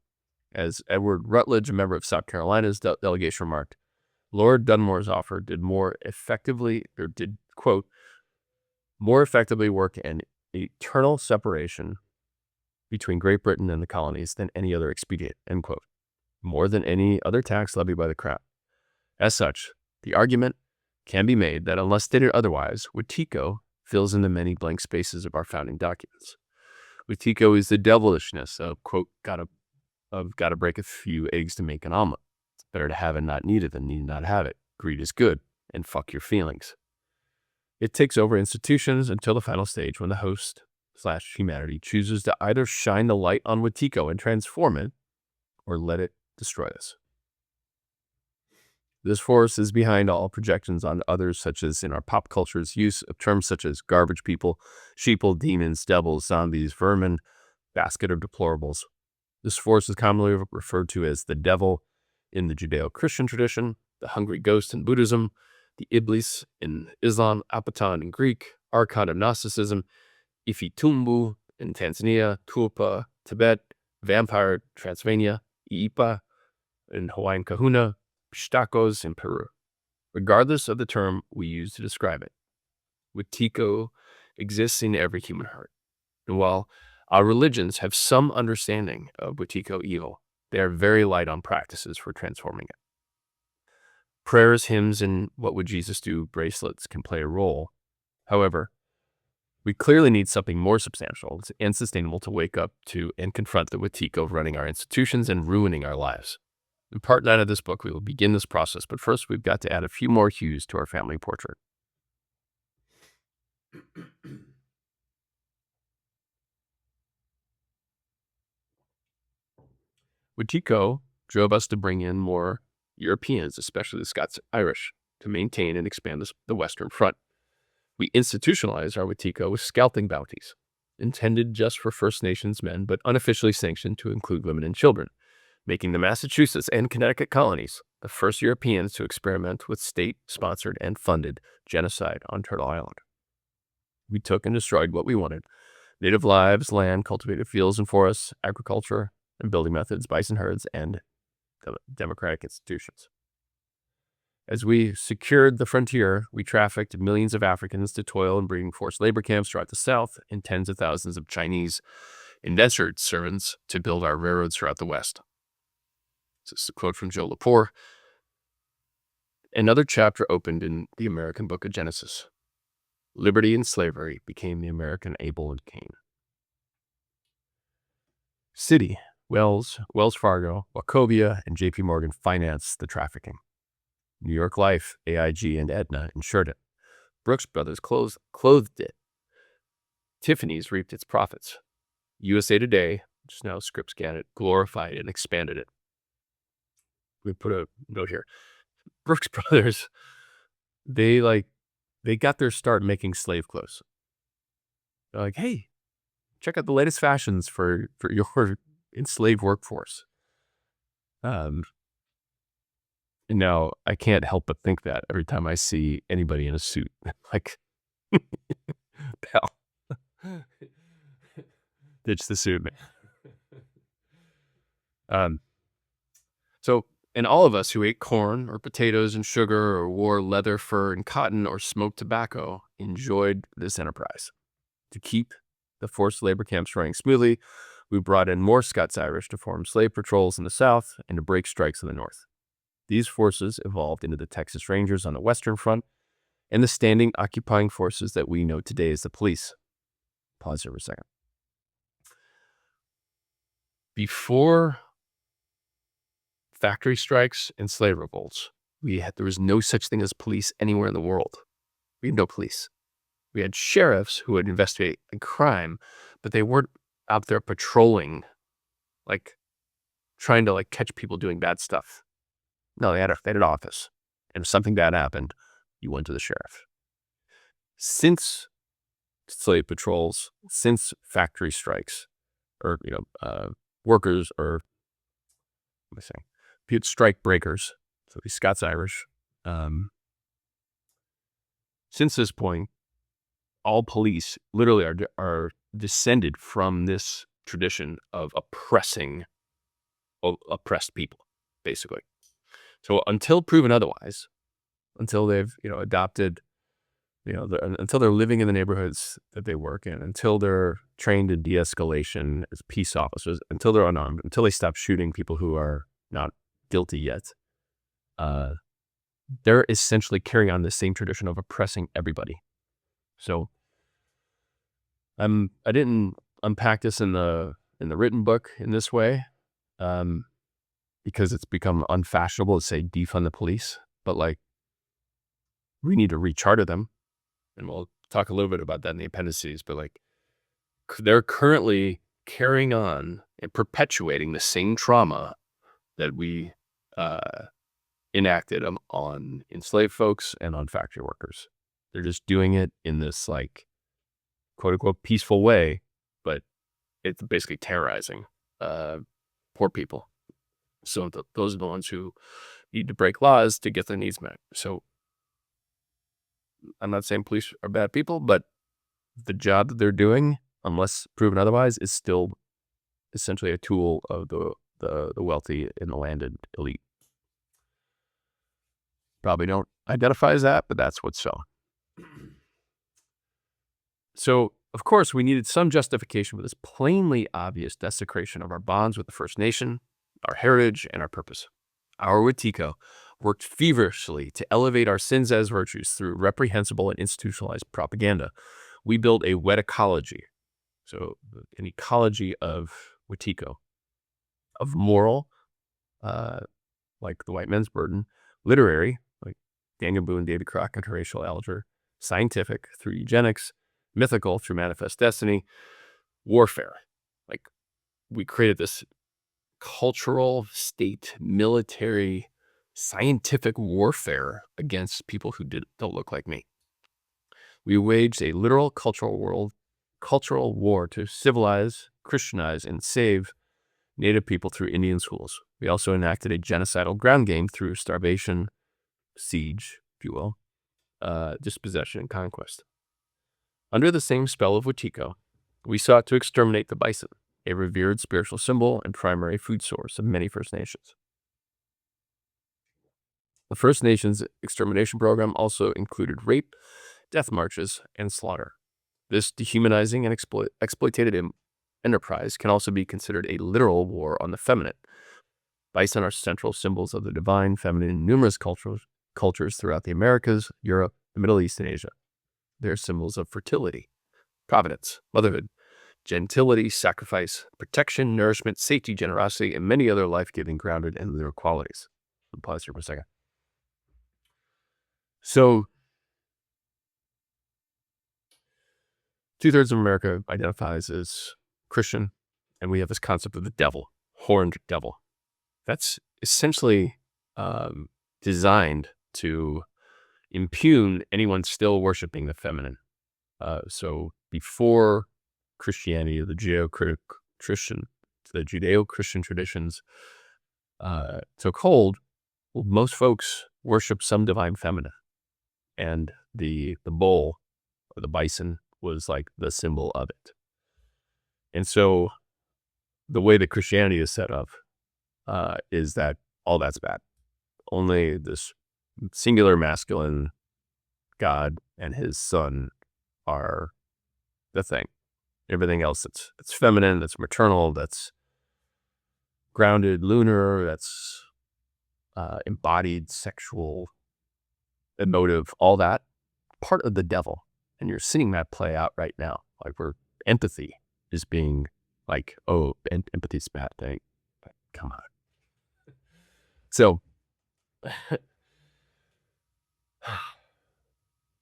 As Edward Rutledge, a member of South Carolina's delegation, remarked, Lord Dunmore's offer did, quote, more effectively work an eternal separation between Great Britain and the colonies than any other expedient, end quote, more than any other tax levied by the Crown. As such, the argument can be made that unless stated otherwise, wetiko fills in the many blank spaces of our founding documents. Wetiko is the devilishness of, quote, gotta break a few eggs to make an omelet. It's better to have and not need it than need not have it. Greed is good, and fuck your feelings. It takes over institutions until the final stage when the host/humanity chooses to either shine the light on wetiko and transform it, or let it destroy us. This force is behind all projections on others, such as in our pop culture's use of terms such as garbage people, sheeple, demons, devils, zombies, vermin, basket of deplorables. This force is commonly referred to as the devil in the Judeo-Christian tradition, the hungry ghost in Buddhism, the Iblis in Islam, Apatan in Greek, Archon of Gnosticism, Ifitumbu in Tanzania, Tulpa, Tibet, vampire, Transylvania, Iipa in Hawaiian Kahuna, Pistacos in Peru. Regardless of the term we use to describe it, wetiko exists in every human heart. And while our religions have some understanding of wetiko evil, they are very light on practices for transforming it. Prayers, hymns, and what would Jesus do bracelets can play a role. However, we clearly need something more substantial and sustainable to wake up to and confront the wetiko of running our institutions and ruining our lives. In part 9 of this book, we will begin this process, but first we've got to add a few more hues to our family portrait. Wetiko drove us to bring in more Europeans, especially the Scots-Irish, to maintain and expand the Western Front. We institutionalized our wetiko with scalping bounties, intended just for First Nations men, but unofficially sanctioned to include women and children, making the Massachusetts and Connecticut colonies the first Europeans to experiment with state-sponsored and funded genocide on Turtle Island. We took and destroyed what we wanted: native lives, land, cultivated fields and forests, agriculture and building methods, bison herds, and democratic institutions. As we secured the frontier, we trafficked millions of Africans to toil in breeding forced labor camps throughout the South, and tens of thousands of Chinese indentured servants to build our railroads throughout the West. This is a quote from Joe Lepore. Another chapter opened in the American book of Genesis. Liberty and slavery became the American Abel and Cain. Citi, Wells Fargo, Wachovia, and J.P. Morgan financed the trafficking. New York Life, AIG, and Aetna insured it. Brooks Brothers clothed it. Tiffany's reaped its profits. USA Today, which is now Scripps Gannett, glorified and expanded it. We put a note here. Brooks Brothers, they got their start making slave clothes. They're like, hey, check out the latest fashions for your enslaved workforce. And now I can't help but think that every time I see anybody in a suit, like, pal, ditch the suit, man. And all of us who ate corn or potatoes and sugar or wore leather, fur, and cotton or smoked tobacco enjoyed this enterprise. To keep the forced labor camps running smoothly, we brought in more Scots-Irish to form slave patrols in the South and to break strikes in the North. These forces evolved into the Texas Rangers on the Western Front and the standing occupying forces that we know today as the police. Pause here for a second. Before factory strikes and slave revolts, there was no such thing as police anywhere in the world. We had no police. We had sheriffs who would investigate a crime, but they weren't out there patrolling, like trying to catch people doing bad stuff. No, they had an office, and if something bad happened, you went to the sheriff. Since slave patrols, since factory strikes, or workers, or what am I saying? Strike breakers. So these Scots-Irish. Since this point, all police literally are descended from this tradition of oppressing oppressed people, basically. So until proven otherwise, until they've adopted, until they're living in the neighborhoods that they work in, until they're trained in de-escalation as peace officers, until they're unarmed, until they stop shooting people who are not guilty yet, they're essentially carrying on the same tradition of oppressing everybody. So I didn't unpack this in the written book in this way, because it's become unfashionable to say defund the police, but we need to recharter them, and we'll talk a little bit about that in the appendices. But they're currently carrying on and perpetuating the same trauma that we enacted on enslaved folks and on factory workers. They're just doing it in this quote unquote peaceful way, but it's basically terrorizing poor people. So those are the ones who need to break laws to get their needs met. So I'm not saying police are bad people, but the job that they're doing, unless proven otherwise, is still essentially a tool of the wealthy and the landed elite. Probably don't identify as that, but that's what's so. So, of course, we needed some justification for this plainly obvious desecration of our bonds with the First Nation, our heritage, and our purpose. Our wetiko worked feverishly to elevate our sins as virtues through reprehensible and institutionalized propaganda. We built a weticology, so an ecology of wetiko, of moral, like the white men's burden, literary, like Daniel Boone, David Crockett, Horatio Alger, scientific through eugenics, mythical through manifest destiny, warfare. We created this cultural, state, military, scientific warfare against people who don't look like me. We waged a literal cultural war to civilize, Christianize, and save Native people through Indian schools. We also enacted a genocidal ground game through starvation, siege, if you will, dispossession, and conquest. Under the same spell of wetiko, we sought to exterminate the bison, a revered spiritual symbol and primary food source of many First Nations. The First Nations extermination program also included rape, death marches, and slaughter. This dehumanizing and exploitative enterprise can also be considered a literal war on the feminine. Bison are central symbols of the divine feminine in numerous cultures throughout the Americas, Europe, the Middle East, and Asia. They're symbols of fertility, providence, motherhood, gentility, sacrifice, protection, nourishment, safety, generosity, and many other life-giving, grounded, and literal qualities. I'll pause here for a second. So, 2/3 of America identifies as Christian, and we have this concept of the devil, horned devil. That's essentially designed to impugn anyone still worshiping the feminine. So before Christianity, the Judeo-Christian traditions took hold, most folks worship some divine feminine, and the bull or the bison was like the symbol of it. And so the way that Christianity is set up is that all that's bad. Only this singular masculine God and his son are the thing. Everything else that's feminine, that's maternal, that's grounded, lunar, that's embodied, sexual, emotive, all that, part of the devil. And you're seeing that play out right now. Where empathy is being empathy's a bad thing. But come on. So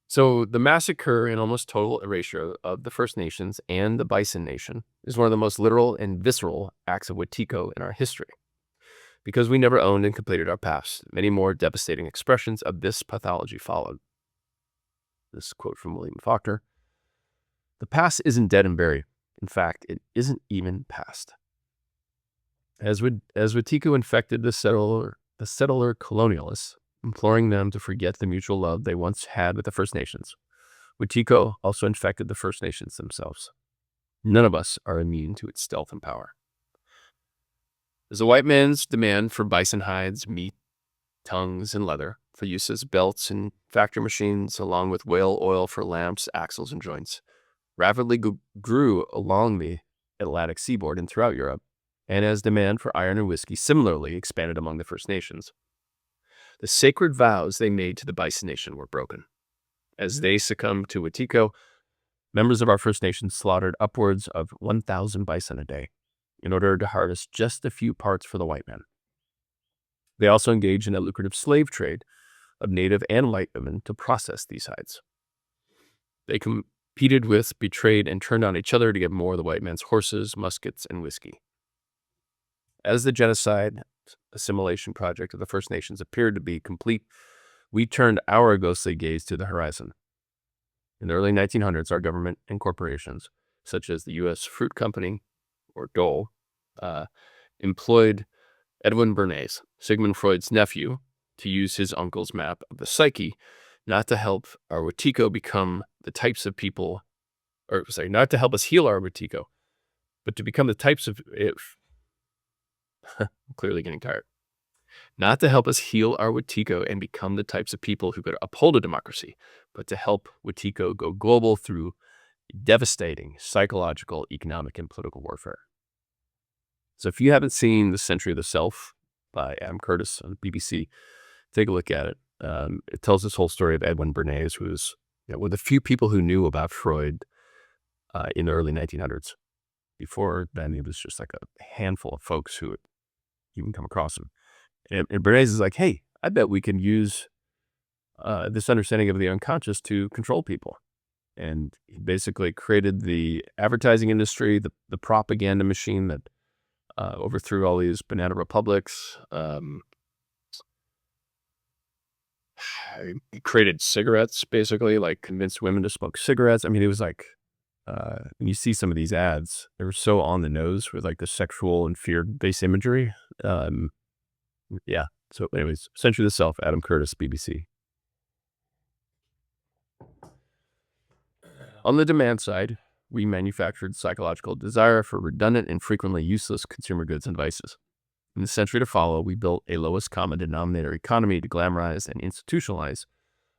So the massacre and almost total erasure of the First Nations and the Bison Nation is one of the most literal and visceral acts of wetiko in our history. Because we never owned and completed our past, many more devastating expressions of this pathology followed. This quote from William Faulkner. The past isn't dead and buried. In fact, it isn't even past. As wetiko infected the settler colonialists, imploring them to forget the mutual love they once had with the First Nations, wetiko also infected the First Nations themselves. None of us are immune to its stealth and power. As the white man's demand for bison hides, meat, tongues, and leather for use as belts and factory machines, along with whale oil for lamps, axles, and joints, rapidly grew along the Atlantic seaboard and throughout Europe, and as demand for iron and whiskey similarly expanded among the First Nations, the sacred vows they made to the Bison Nation were broken. As they succumbed to wetiko, members of our First Nations slaughtered upwards of 1,000 bison a day in order to harvest just a few parts for the white man. They also engaged in a lucrative slave trade of native and white women to process these hides. They competed with, betrayed, and turned on each other to get more of the white man's horses, muskets, and whiskey. As the genocide assimilation project of the First Nations appeared to be complete, we turned our ghostly gaze to the horizon. In the early 1900s, our government and corporations, such as the U.S. Fruit Company, or Dole, employed Edwin Bernays, Sigmund Freud's nephew, to use his uncle's map of the psyche, not to help our wetiko become the types of people, not to help us heal our wetiko, but to become the types of, I'm clearly getting tired, not to help us heal our wetiko and become the types of people who could uphold a democracy, but to help wetiko go global through devastating psychological, economic, and political warfare. So if you haven't seen The Century of the Self by Adam Curtis on BBC, take a look at it. It tells this whole story of Edwin Bernays, who was one of the few people who knew about Freud in the early 1900s. Before then, it was just like a handful of folks who had even come across him. And Bernays is like, hey, I bet we can use this understanding of the unconscious to control people. And he basically created the advertising industry, the propaganda machine that overthrew all these banana republics. He created cigarettes, basically, like convinced women to smoke cigarettes. I mean, it was like, when you see some of these ads, they were so on the nose with like the sexual and fear-based imagery. Yeah. So anyways, Century of the Self, Adam Curtis, BBC. On the demand side, we manufactured psychological desire for redundant and frequently useless consumer goods and vices. In the century to follow, we built a lowest common denominator economy to glamorize and institutionalize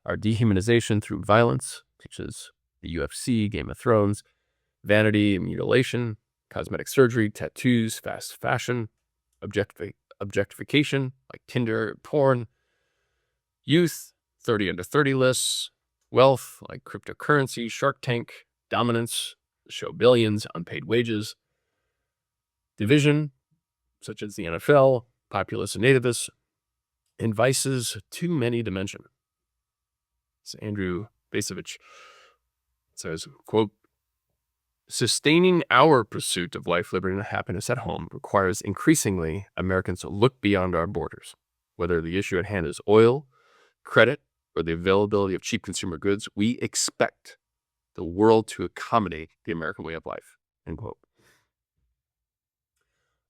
our dehumanization through violence, such as the UFC, Game of Thrones, vanity and mutilation, cosmetic surgery, tattoos, fast fashion, objectification, like Tinder, porn, youth, 30 under 30 lists, wealth, like cryptocurrency, Shark Tank, dominance, show billions, unpaid wages, division, such as the NFL, populists and nativists, and vices too many to mention. So Andrew Basovich says, quote, sustaining our pursuit of life, liberty, and happiness at home requires increasingly Americans to look beyond our borders. Whether the issue at hand is oil, credit, or the availability of cheap consumer goods, we expect the world to accommodate the American way of life, end quote.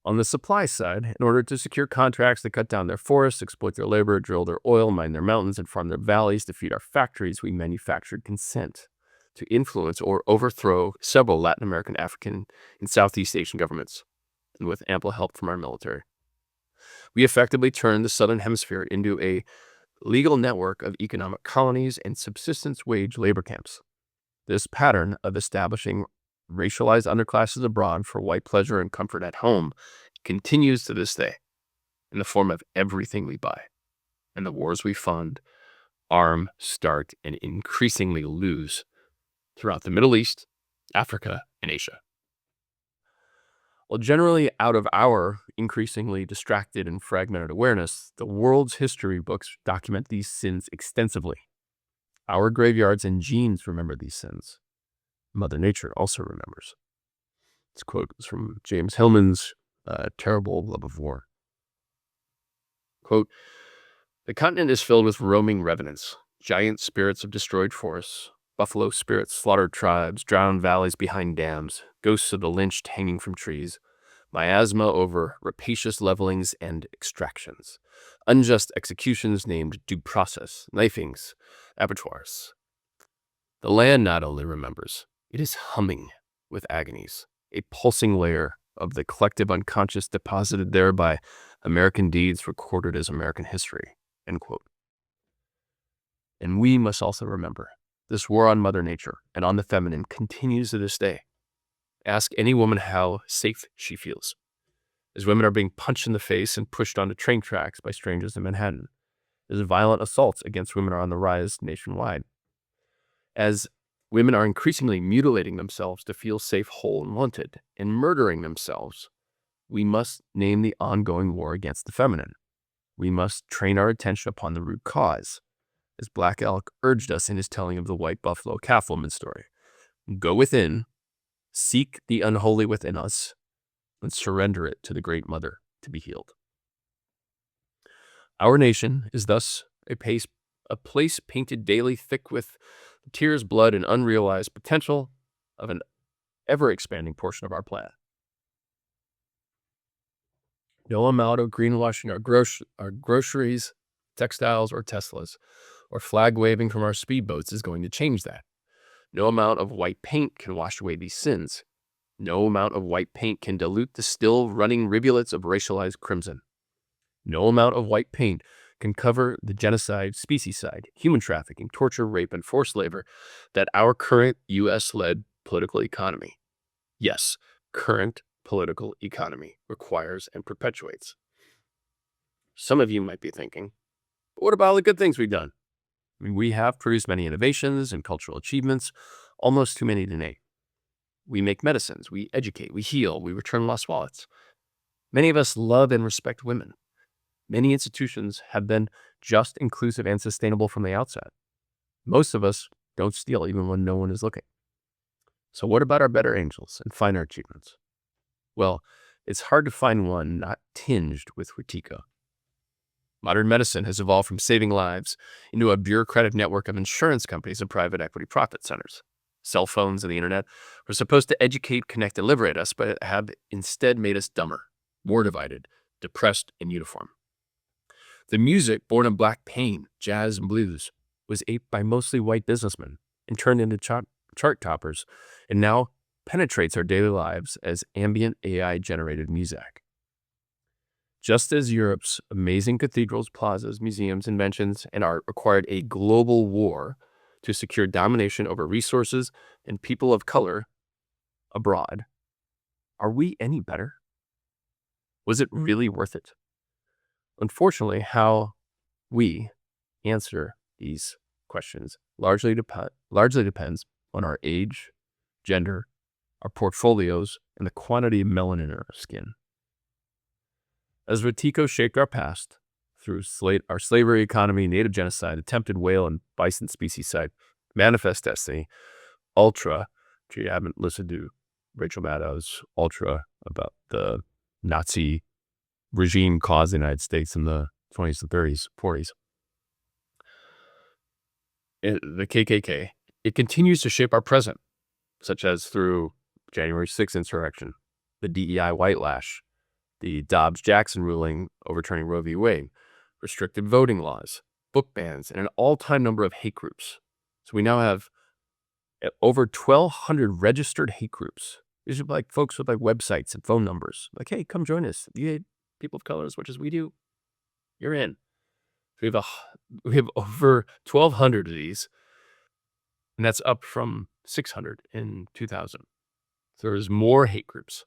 On the supply side, in order to secure contracts that cut down their forests, exploit their labor, drill their oil, mine their mountains, and farm their valleys to feed our factories, we manufactured consent to influence or overthrow several Latin American, African, and Southeast Asian governments, and with ample help from our military. We effectively turned the Southern Hemisphere into a legal network of economic colonies and subsistence wage labor camps. This pattern of establishing racialized underclasses abroad for white pleasure and comfort at home continues to this day in the form of everything we buy and the wars we fund, arm, start, and increasingly lose throughout the Middle East, Africa, and Asia. Well, generally out of our increasingly distracted and fragmented awareness, the world's history books document these sins extensively. Our graveyards and genes remember these sins. Mother Nature also remembers. This quote is from James Hillman's Terrible Love of War. Quote, "The continent is filled with roaming revenants, giant spirits of destroyed forests, buffalo spirits slaughtered tribes, drowned valleys behind dams, ghosts of the lynched hanging from trees, miasma over rapacious levelings and extractions, unjust executions named due process, knifings, abattoirs. The land not only remembers, it is humming with agonies, a pulsing layer of the collective unconscious deposited there by American deeds recorded as American history." End quote. And we must also remember, this war on Mother Nature and on the feminine continues to this day. Ask any woman how safe she feels, as women are being punched in the face and pushed onto train tracks by strangers in Manhattan, as violent assaults against women are on the rise nationwide, as women are increasingly mutilating themselves to feel safe, whole, and wanted, and murdering themselves. We must name the ongoing war against the feminine. We must train our attention upon the root cause, as Black Elk urged us in his telling of the white buffalo calf woman story. Go within, seek the unholy within us, and surrender it to the Great Mother to be healed. Our nation is thus a place painted daily thick with tears, blood, and unrealized potential of an ever-expanding portion of our planet. No amount of greenwashing our groceries, textiles, or Teslas, or flag waving from our speedboats is going to change that. No amount of white paint can wash away these sins. No amount of white paint can dilute the still running rivulets of racialized crimson. No amount of white paint can cover the genocide, specieside, human trafficking, torture, rape, and forced labor that our current U.S.-led political economy, yes, current political economy, requires and perpetuates. Some of you might be thinking, but what about all the good things we've done? I mean, we have produced many innovations and cultural achievements, almost too many to name. We make medicines, we educate, we heal, we return lost wallets. Many of us love and respect women. Many institutions have been just, inclusive, and sustainable from the outset. Most of us don't steal even when no one is looking. So what about our better angels and finer achievements? Well, it's hard to find one not tinged with wetiko. Modern medicine has evolved from saving lives into a bureaucratic network of insurance companies and private equity profit centers. Cell phones and the internet were supposed to educate, connect, and liberate us, but have instead made us dumber, more divided, depressed, and uniform. The music born of black pain, jazz, and blues was aped by mostly white businessmen and turned into chart toppers, and now penetrates our daily lives as ambient AI-generated music. Just as Europe's amazing cathedrals, plazas, museums, inventions, and art required a global war to secure domination over resources and people of color abroad, are we any better? Was it really worth it? Unfortunately, how we answer these questions largely depends on our age, gender, our portfolios, and the quantity of melanin in our skin. As wetiko shaped our past through our slavery economy, native genocide, attempted whale and bison specieside, manifest destiny, ultra, if you haven't listened to Rachel Maddow's Ultra about the Nazi regime caused the United States in the 20s, and 30s, 40s, the KKK, it continues to shape our present, such as through January 6th insurrection, the DEI white lash, the Dobbs-Jackson ruling overturning Roe v. Wade, restricted voting laws, book bans, and an all-time number of hate groups. So we now have over 1,200 registered hate groups. These are like folks with like websites and phone numbers. Like, hey, come join us. If you hate people of color as much as we do, you're in. We have over 1,200 of these, and that's up from 600 in 2000. So there's more hate groups,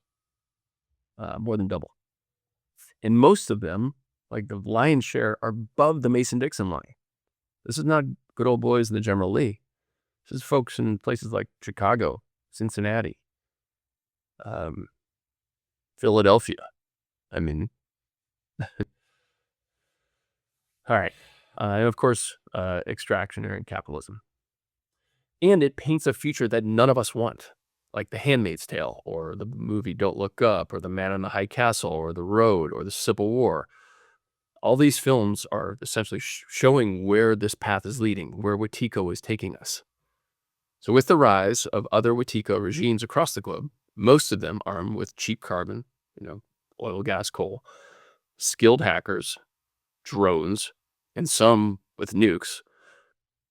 more than double. And most of them, like the lion's share, are above the Mason-Dixon line. This is not good old boys in the General Lee. This is folks in places like Chicago, Cincinnati, Philadelphia. I mean, all right. And of course, extractionary capitalism. And it paints a future that none of us want, like The Handmaid's Tale, or the movie Don't Look Up, or The Man in the High Castle, or The Road, or The Civil War. All these films are essentially showing where this path is leading, where wetiko is taking us. So with the rise of other wetiko regimes across the globe, most of them armed with cheap carbon, oil, gas, coal, skilled hackers, drones, and some with nukes,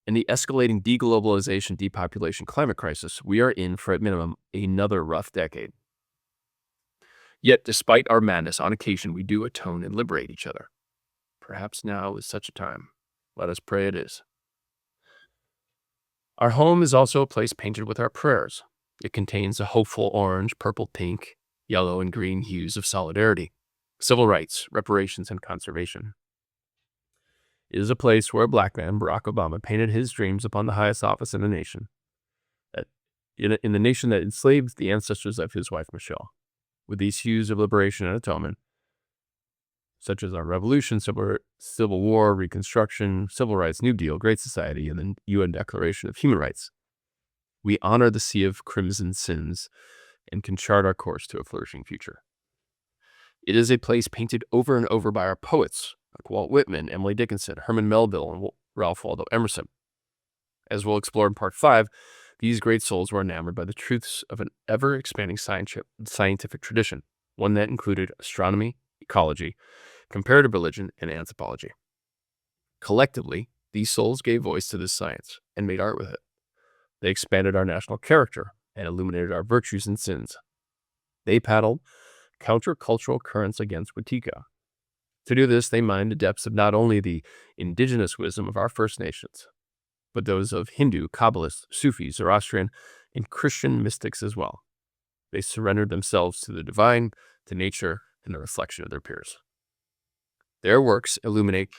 and the escalating deglobalization, depopulation, climate crisis, we are in, for at minimum, another rough decade. Yet, despite our madness, on occasion we do atone and liberate each other. Perhaps now is such a time. Let us pray it is. Our home is also a place painted with our prayers. It contains the hopeful orange, purple, pink, yellow, and green hues of solidarity, civil rights, reparations, and conservation. It is a place where a black man, Barack Obama, painted his dreams upon the highest office in the nation, in the nation that enslaved the ancestors of his wife, Michelle. With these hues of liberation and atonement, such as our revolution, civil war, reconstruction, civil rights, New Deal, Great Society, and the UN Declaration of Human Rights, we honor the sea of crimson sins and can chart our course to a flourishing future. It is a place painted over and over by our poets, like Walt Whitman, Emily Dickinson, Herman Melville, and Ralph Waldo Emerson. As we'll explore in Part 5, these great souls were enamored by the truths of an ever-expanding scientific tradition, one that included astronomy, ecology, comparative religion, and anthropology. Collectively, these souls gave voice to this science and made art with it. They expanded our national character and illuminated our virtues and sins. They paddled countercultural currents against wetiko. To do this, they mined the depths of not only the indigenous wisdom of our First Nations, but those of Hindu, Kabbalists, Sufis, Zoroastrian, and Christian mystics as well. They surrendered themselves to the divine, to nature, and the reflection of their peers. Their works illuminate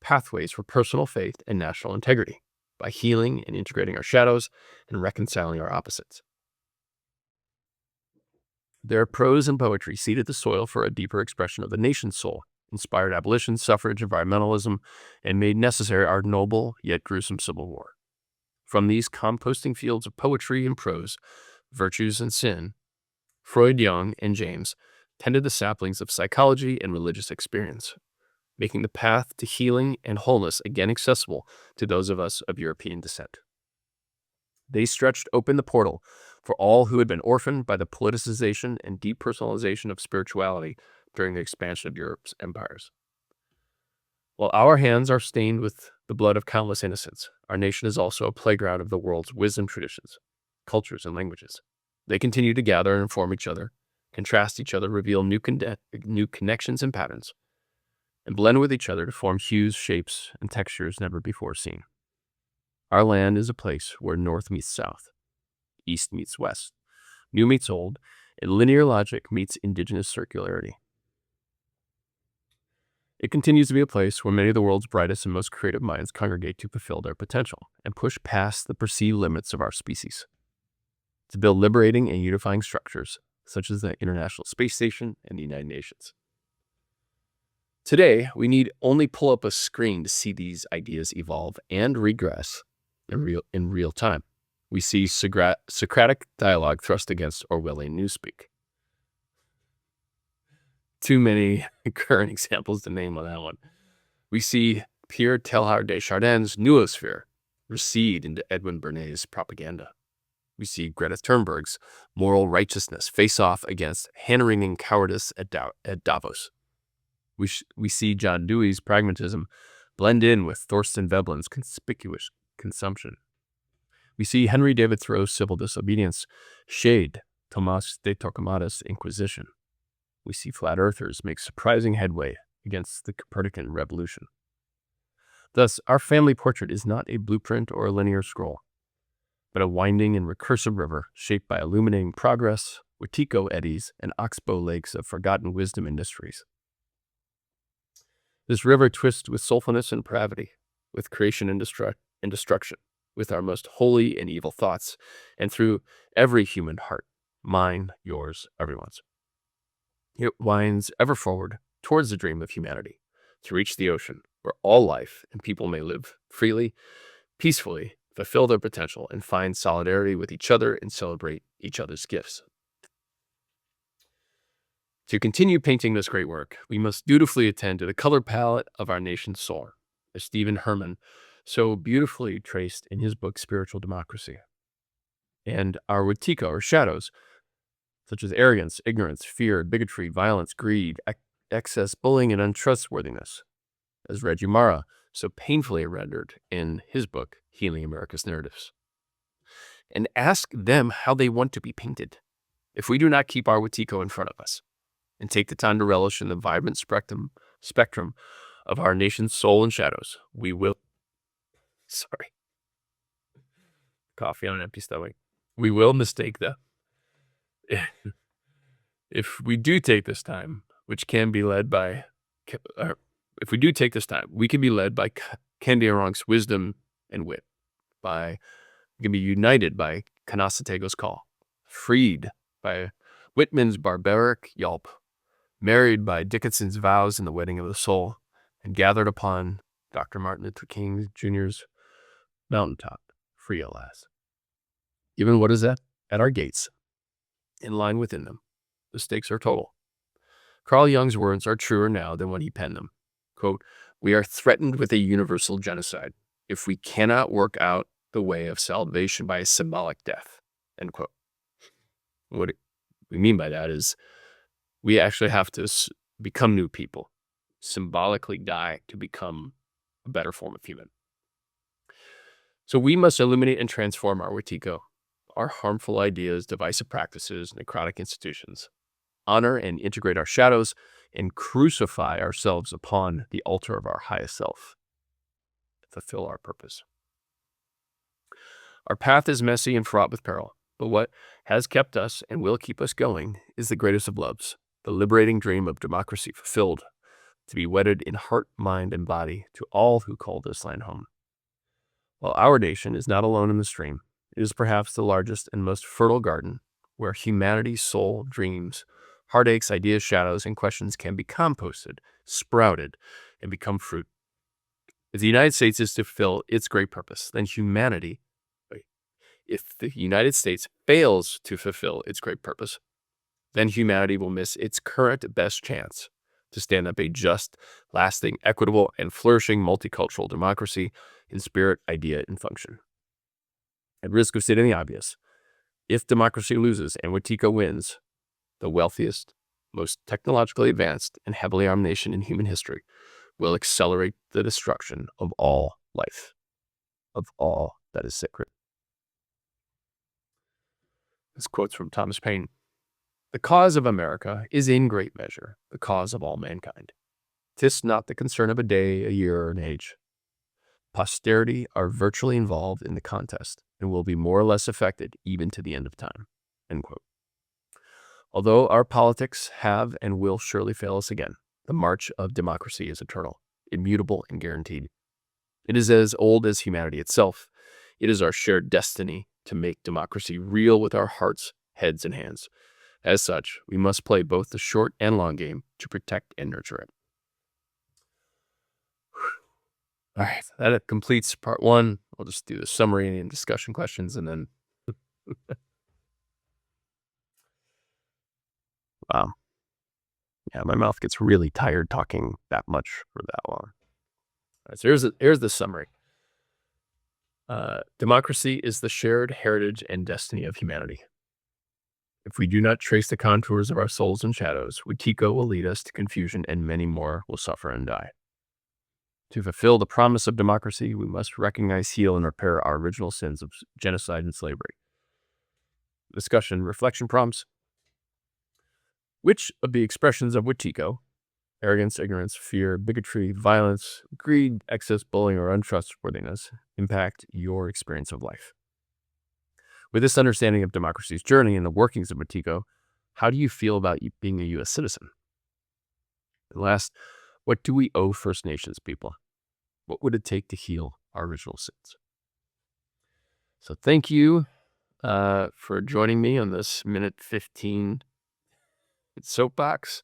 pathways for personal faith and national integrity by healing and integrating our shadows and reconciling our opposites. Their prose and poetry seeded the soil for a deeper expression of the nation's soul, inspired abolition, suffrage, environmentalism, and made necessary our noble yet gruesome Civil War. From these composting fields of poetry and prose, virtues and sin, Freud, Jung, and James tended the saplings of psychology and religious experience, making the path to healing and wholeness again accessible to those of us of European descent. They stretched open the portal for all who had been orphaned by the politicization and depersonalization of spirituality during the expansion of Europe's empires. While our hands are stained with the blood of countless innocents, our nation is also a playground of the world's wisdom traditions, cultures, and languages. They continue to gather and inform each other, contrast each other, reveal new connections and patterns, and blend with each other to form hues, shapes, and textures never before seen. Our land is a place where north meets south, east meets west, new meets old, and linear logic meets indigenous circularity. It continues to be a place where many of the world's brightest and most creative minds congregate to fulfill their potential and push past the perceived limits of our species, to build liberating and unifying structures such as the International Space Station and the United Nations. Today, we need only pull up a screen to see these ideas evolve and regress in real time. We see Socratic dialogue thrust against Orwellian newspeak. Too many current examples to name on that one. We see Pierre Teilhard de Chardin's noosphere recede into Edwin Bernay's propaganda. We see Greta Thunberg's moral righteousness face off against hand-wringing cowardice at Davos. We see John Dewey's pragmatism blend in with Thorstein Veblen's conspicuous consumption. We see Henry David Thoreau's civil disobedience shade Tomás de Torquemada's Inquisition. We see flat earthers make surprising headway against the Copernican revolution. Thus, our family portrait is not a blueprint or a linear scroll, but a winding and recursive river shaped by illuminating progress, wetiko eddies, and oxbow lakes of forgotten wisdom and mysteries. This river twists with soulfulness and pravity, with creation and destruction, with our most holy and evil thoughts, and through every human heart, mine, yours, everyone's. It winds ever forward towards the dream of humanity, to reach the ocean, where all life and people may live freely, peacefully, fulfill their potential, and find solidarity with each other and celebrate each other's gifts. To continue painting this great work, we must dutifully attend to the color palette of our nation's soul, as Stephen Herman so beautifully traced in his book Spiritual Democracy. And our wetiko, or shadows, such as arrogance, ignorance, fear, bigotry, violence, greed, excess, bullying, and untrustworthiness, as Reggie Mara so painfully rendered in his book, Healing America's Narratives. And ask them how they want to be painted. If we do not keep our wetiko in front of us and take the time to relish in the vibrant spectrum of our nation's soul and shadows, we will... Sorry. Coffee on an empty stomach. We will mistake the... If we do take this time, which can be led by... If we do take this time, we can be led by Kandiaron's wisdom and wit. We can be united by Kanasatego's call, freed by Whitman's barbaric yelp, married by Dickinson's vows in the wedding of the soul, and gathered upon Dr. Martin Luther King Jr.'s mountaintop, free at last. Even what is at our gates, in line within them, the stakes are total. Carl Jung's words are truer now than when he penned them. Quote, "We are threatened with a universal genocide if we cannot work out the way of salvation by a symbolic death." End quote. What we mean by that is we actually have to become new people, symbolically die to become a better form of human. So we must illuminate and transform our wetiko, our harmful ideas, divisive practices, necrotic institutions, honor and integrate our shadows, and crucify ourselves upon the altar of our highest self, fulfill our purpose. Our path is messy and fraught with peril, but what has kept us and will keep us going is the greatest of loves, the liberating dream of democracy fulfilled, to be wedded in heart, mind, and body to all who call this land home. While our nation is not alone in the stream, it is perhaps the largest and most fertile garden where humanity's soul, dreams, heartaches, ideas, shadows, and questions can be composted, sprouted, and become fruit. If the United States is to fulfill its great purpose, then if the United States fails to fulfill its great purpose, then humanity will miss its current best chance to stand up a just, lasting, equitable, and flourishing multicultural democracy in spirit, idea, and function. At risk of stating the obvious, if democracy loses and wetiko wins, the wealthiest, most technologically advanced, and heavily armed nation in human history will accelerate the destruction of all life, of all that is sacred. This quote's from Thomas Paine. "The cause of America is in great measure the cause of all mankind. 'Tis not the concern of a day, a year, or an age. Posterity are virtually involved in the contest and will be more or less affected even to the end of time." End quote. Although our politics have and will surely fail us again, the march of democracy is eternal, immutable, and guaranteed. It is as old as humanity itself. It is our shared destiny to make democracy real with our hearts, heads, and hands. As such, we must play both the short and long game to protect and nurture it. All right, that completes part one. We'll just do the summary and discussion questions, and then... Wow. Yeah, my mouth gets really tired talking that much for that long. All right, so here's the summary. Democracy is the shared heritage and destiny of humanity. If we do not trace the contours of our souls and shadows, wetiko will lead us to confusion and many more will suffer and die. To fulfill the promise of democracy, we must recognize, heal, and repair our original sins of genocide and slavery. Discussion reflection prompts. Which of the expressions of wetiko, arrogance, ignorance, fear, bigotry, violence, greed, excess, bullying, or untrustworthiness, impact your experience of life? With this understanding of democracy's journey and the workings of wetiko, how do you feel about being a U.S. citizen? And last, what do we owe First Nations people? What would it take to heal our original sins? So thank you for joining me on this minute 15 soapbox.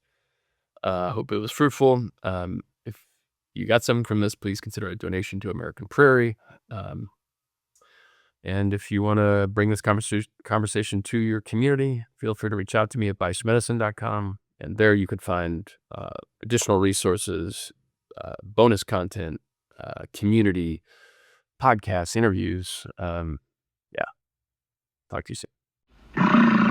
Hope it was fruitful. If you got something from this, please consider a donation to American Prairie. And if you want to bring this conversation to your community, feel free to reach out to me at bicenmedicine.com. And there you can find additional resources, bonus content, community, podcasts, interviews. Yeah. Talk to you soon.